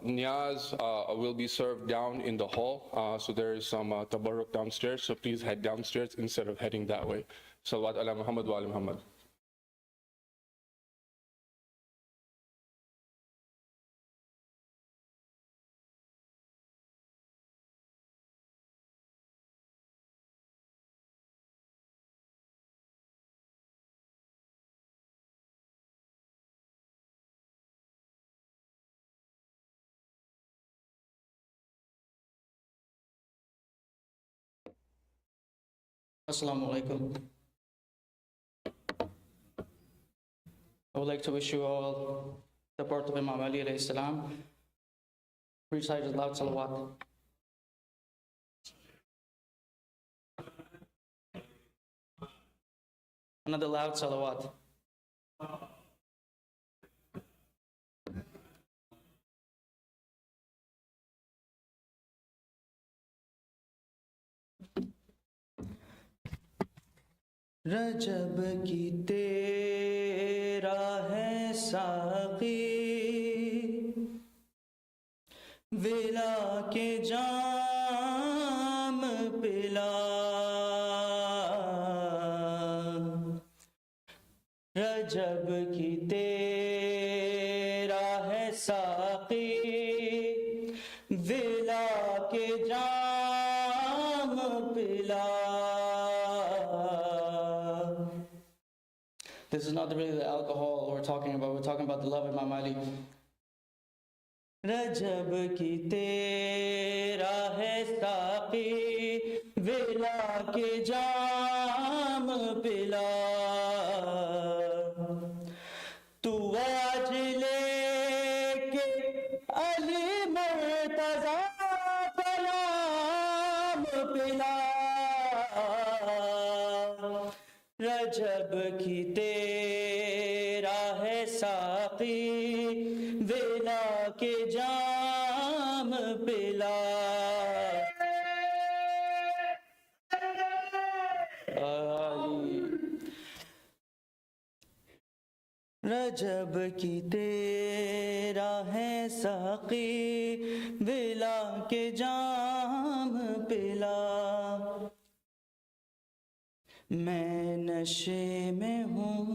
Niyaz will be served down in the hall. So there is some tabarruk downstairs, so please head downstairs instead of heading that way. Salawat ala Muhammad wa ali Muhammad. Assalamu alaikum. I would like to wish you all the birth of Imam Ali alayhi salam. recite loud salawat. Another loud salawat. रजब की तेरा है Saqi, villa के जाम पिला। रजब की तेरा है Saqi, villa के जाम पिला। This is not really the alcohol we're talking about the love of Imam Ali. रजब की तेरा है साक़ी, विला के जाम पिला। तू आज लेके अली मुर्तज़ा का नाम पिला। रजब की तेरा है साक़ी, विला के जाम पिला। रजब की तेरा है साक़ी, विला के जाम पिला। मैं नशे में हूँ,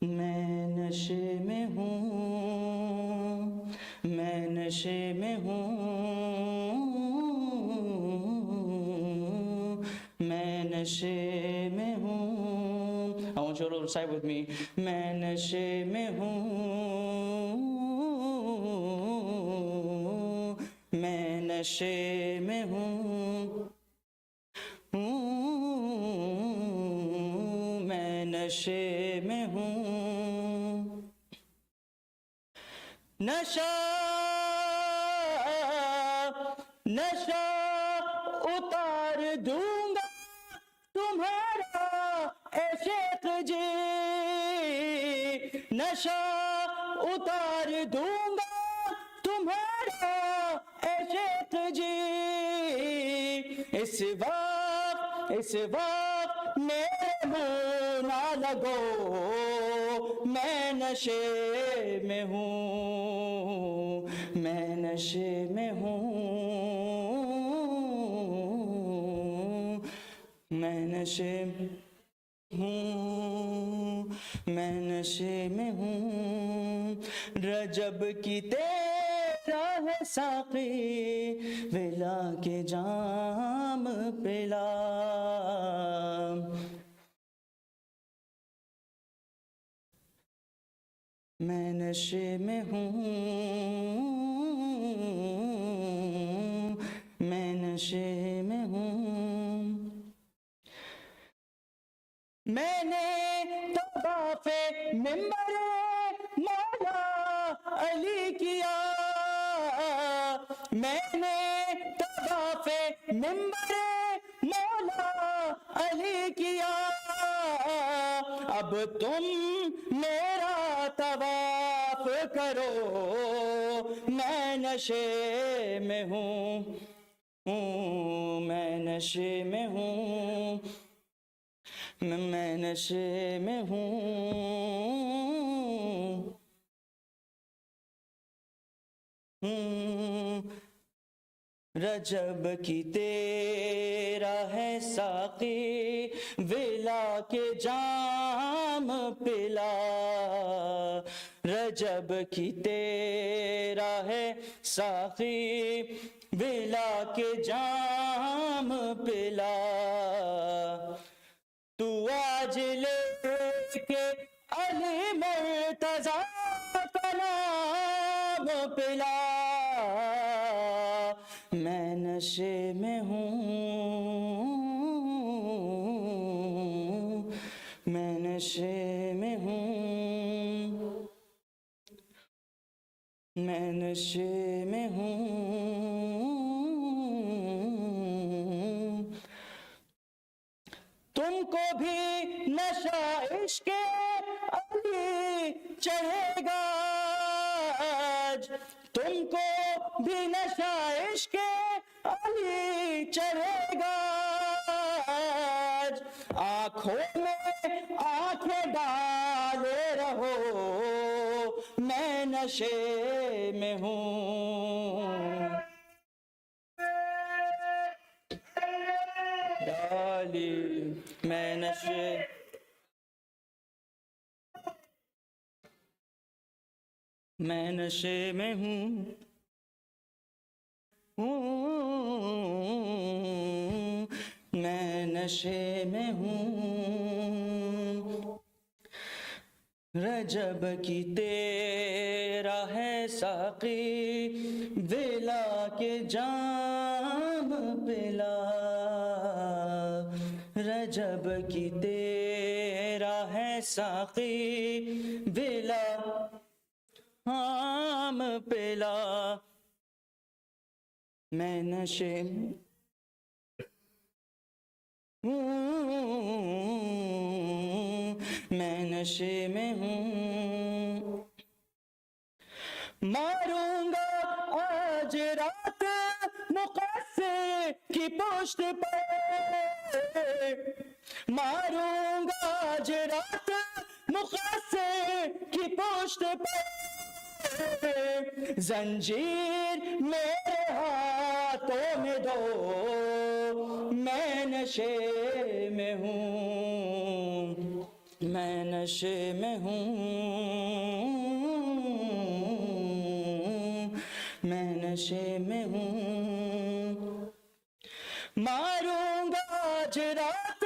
मैं नशे में हूँ, मैं नशे में हूँ, मैं नशे में हूँ। I want you to recite with me. मैं नशे में हूँ, मैं नशे में हूँ, मैं नशे में हूँ। नशा नशा उतार दूंगा तुम्हारा ए शेख जी, नशा उतार दूंगा तुम्हारा ए शेख जी। इस वक्त मेरे मुँह ना लगो, मैं नशे में हूँ, मैं नशे में हूँ, मैं नशे हूँ, मैं नशे में हूँ। रजब की तेरा है साक़ी, विला के जाम पिला। मैं नशे में हूँ, मैं नशे में हूँ। मैंने तवाफ़े मिंबरे मौला अली किया, मैंने तवाफ़े मिंबरे मौला अली किया। अब तुम मेरा तवाफ़ करो, मैं नशे में हूँ, मैं नशे में हूँ, मैं नशे में हूँ। रजब की तेरा है साक़ी, विला के जाम पिला। रजब की तेरा है साक़ी, विला के जाम पिला। तू आज लेके अली मुर्तज़ा का नाम पिला। मैं नशे में हूँ, मैं नशे में हूँ। नशे में हूँ। तुमको भी नशा इश्क़े अली चढ़ेगा आज, तुमको भी नशा इश्क़े अली चढ़ेगा आज। आँखों में आँखें डाले रहो, मैं नशे में हूँ। डाली मैं नशे, मैं नशे में हूँ। मैं नशे में हूँ। रजब की तेरा है साक़ी, विला के जाम पिला। रजब की तेरा है साक़ी, विला हम पिला। मैं नशे मैं नशे में हूँ। मारूंगा आज रात मुक़स्सिर की पुश्त पे, मारूंगा आज रात मुक़स्सिर की पुश्त पे। जंजीर मेरे हाथों में दो, मैं नशे में हूँ। मैं नशे में हूँ। मैं नशे में हूँ। मारूंगा आज रात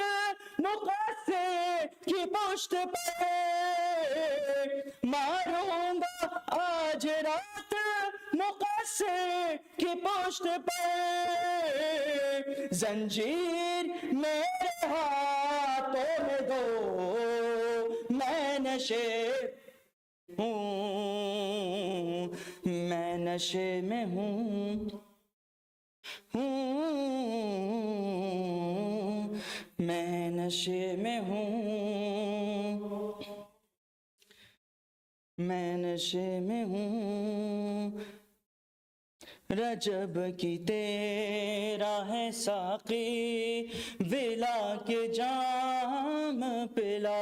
मुक़स्सिर की पुश्त पे, मारूंगा आज रात मुक़स्सिर की पुश्त पे। जंजीर मेरे हाथों में दो, मैं नशे हूँ। मैं नशे में हूँ। मैं नशे में हूँ। मैं नशे में हूँ। रजब की तेरा है साक़ी, विला के जाम पिला।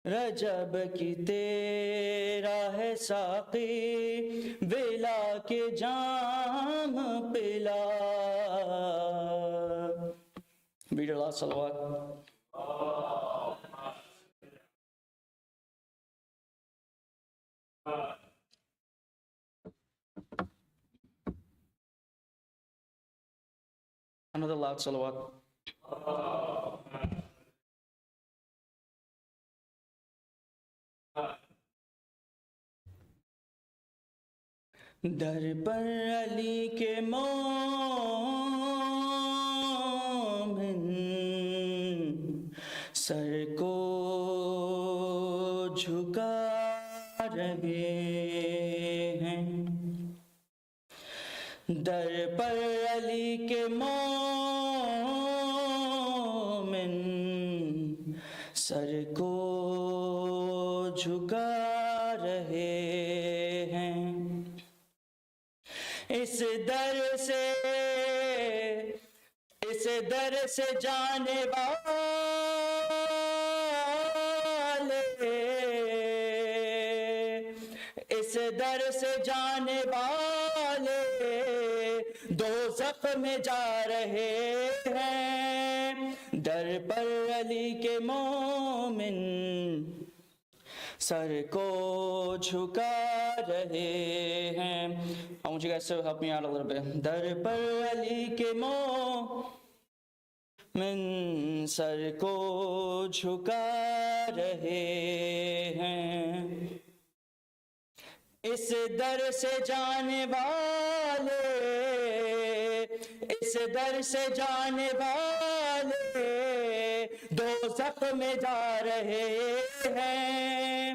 रजब की तेरा है साक़ी, विला के जाम पिला। Read a lot of salawat. Another loud salawat. दर पर अली के मोमिन, सर को झुका रहे हैं। दर पर अली के मोमिन, सर को झुका रहे हैं। इस दर से जाने वाले, इस दर से जाने वाले दोज़ख में जा रहे हैं। दर पर अली के मोमिन, सर को झुका रहे हैं। I want you guys to help me out a little bit. दर पर अली के मोमिन, सर को झुका रहे हैं। इस दर से जाने वाले, इस दर से जाने वाले दोज़ख में जा रहे हैं।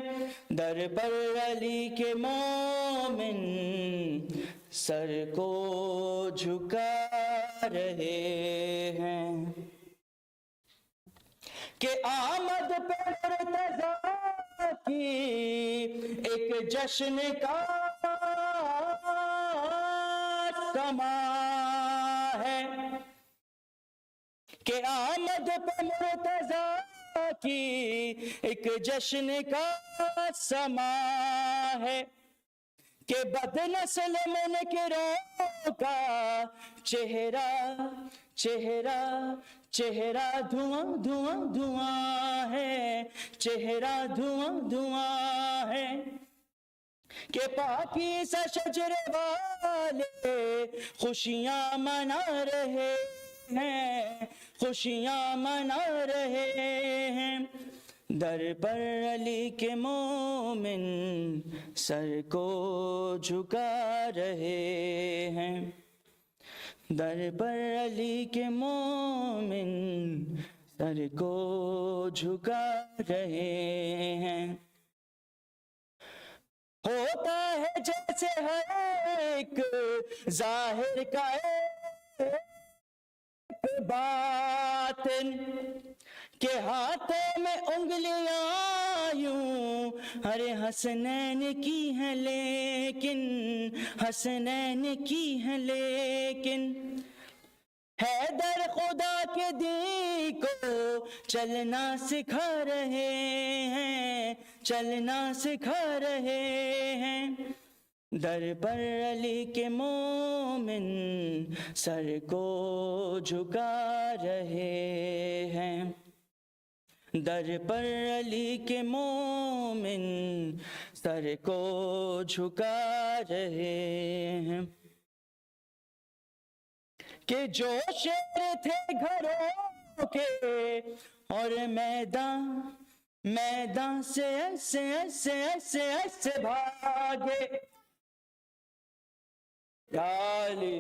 दर पर अली के मोमिन सर को झुका रहे हैं कि आमद पे मुर्तज़ा की एक जश्न का समा है कि आमद पे मुर्तज़ा की एक जश्न का समा है कि बदनस्ल मुनकिरों का चेहरा चेहरा चेहरा धुआं धुआं धुआं है, चेहरा धुआं धुआं है कि पाकी सा शजरे वाले खुशियां मना रहे हैं, खुशियां मना रहे हैं। दर पर अली के मोमिन सर को झुका रहे हैं, दर पर अली के मोमिन सर को झुका रहे हैं। होता है जैसे हर एक जाहिर का एक बातिन के हाथों में उंगलियां यूं अरे हसनैन की हैं लेकिन, हसनैन की हैं लेकिन हैदर खुदा के दी को चलना सिखा रहे हैं, चलना सिखा रहे हैं। दर पर अली के मोमिन सर को झुका रहे हैं, दर पर अली के मोमिन सर को झुका रहे हैं कि जो शेर थे घरों के और मैदान मैदान से ऐसे ऐसे ऐसे ऐसे भागे याली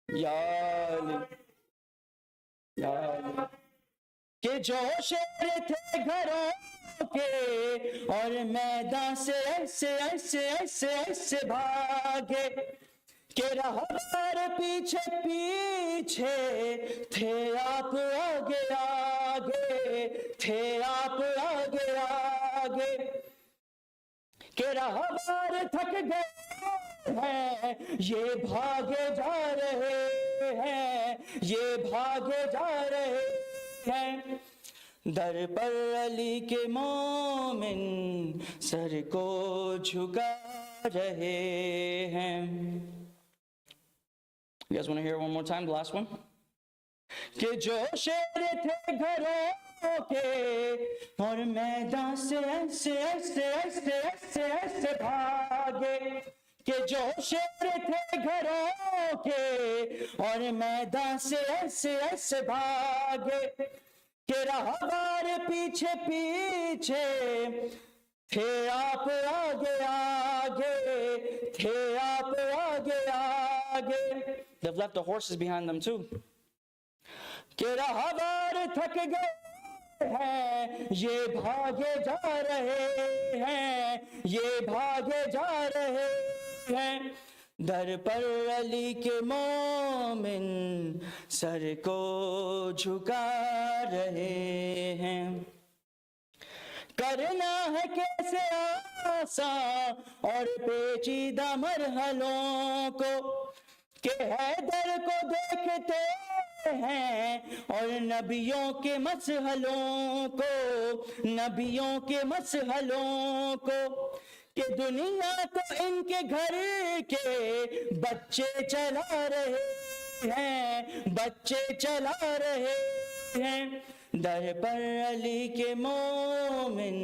याली याली कि जो शेर थे घरों के और मैदान से ऐसे ऐसे ऐसे ऐसे भागे कि रहबर पीछे पीछे थे आप आगे आगे, थे आप आगे आगे कि रहबर थक गए हैं ये भागे जा रहे हैं, ये भागे जा रहे हैं। दर पर अली के मोमिन सर को झुका रहे हैं। You guys want to hear it one more time, the last one? कि जो शेर थे घरों के और मैदान से ऐसे ऐसे ऐसे ऐसे ऐसे भागे कि जो शेर थे घरों के और मैदान से ऐसे ऐसे भागे कि रहबर पीछे पीछे थे आप आगे आगे, थे आप आगे आगे। They've left the horses behind them too. कि रहबर थक गए हैं ये भागे जा रहे हैं, ये भागे जा रहे हैं। दर पर अली के मोमिन सर को झुका रहे हैं। करना है कैसे आसान और पेचीदा मरहलों को कि हैदर को देखते हैं और नबियों के मसहलों को, नबियों के मसहलों को कि दुनिया को इनके घर के बच्चे चला रहे हैं, बच्चे चला रहे हैं। दर पर अली के मोमिन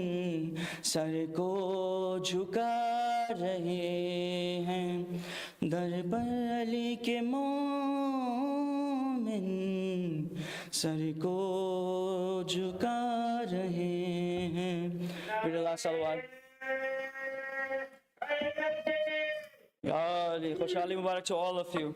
सर को झुका रहे हैं, दर पर अली के मोमिन सर को झुका रहे हैं। या अली, खुशहाली मुबारक to all of you.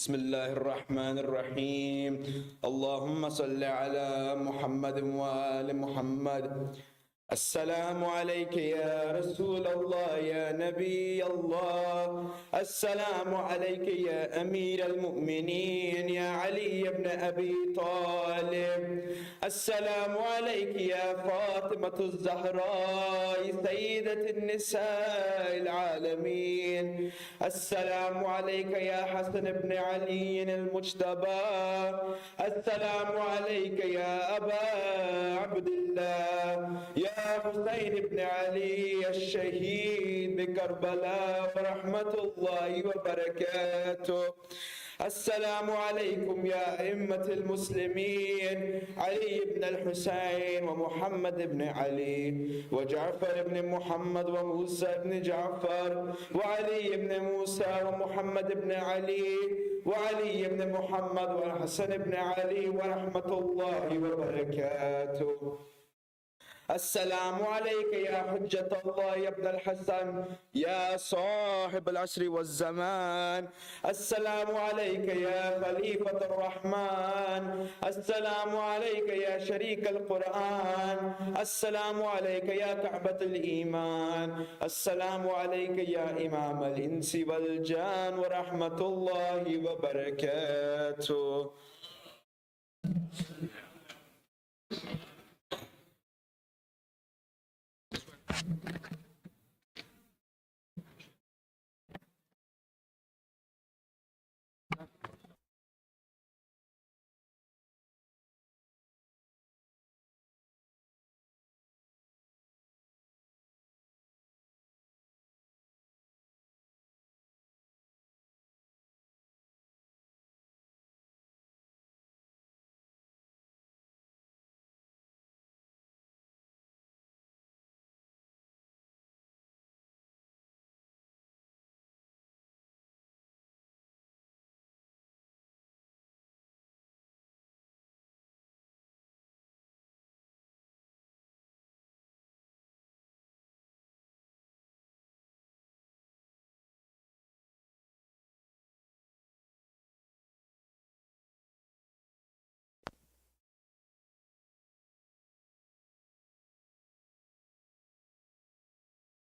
بسم الله الرحمن الرحيم اللهم صل على محمد وآل محمد السلام عليك يا رسول الله يا نبي الله السلام عليك يا أمير المؤمنين يا علي بن أبي طالب السلام عليك يا فاطمة الزهراء سيدة النساء العالمين السلام عليك يا حسن بن علي المجتبى السلام عليك يا أبا عبد الله يا حسين بن علي الشهيد بكربلاء ورحمة الله وبركاته السلام عليكم يا أئمة المسلمين علي بن الحسين ومحمد بن علي وجعفر بن محمد وموسى بن جعفر وعلي بن موسى ومحمد بن علي وعلي بن محمد والحسن بن علي ورحمة الله وبركاته السلام عليك يا حجة الله يا ابن الحسن يا صاحب العصر والزمان السلام عليك يا خليفة الرحمن السلام عليك يا شريك القرآن السلام عليك يا كعبة الإيمان السلام عليك يا إمام الإنس والجان ورحمة الله وبركاته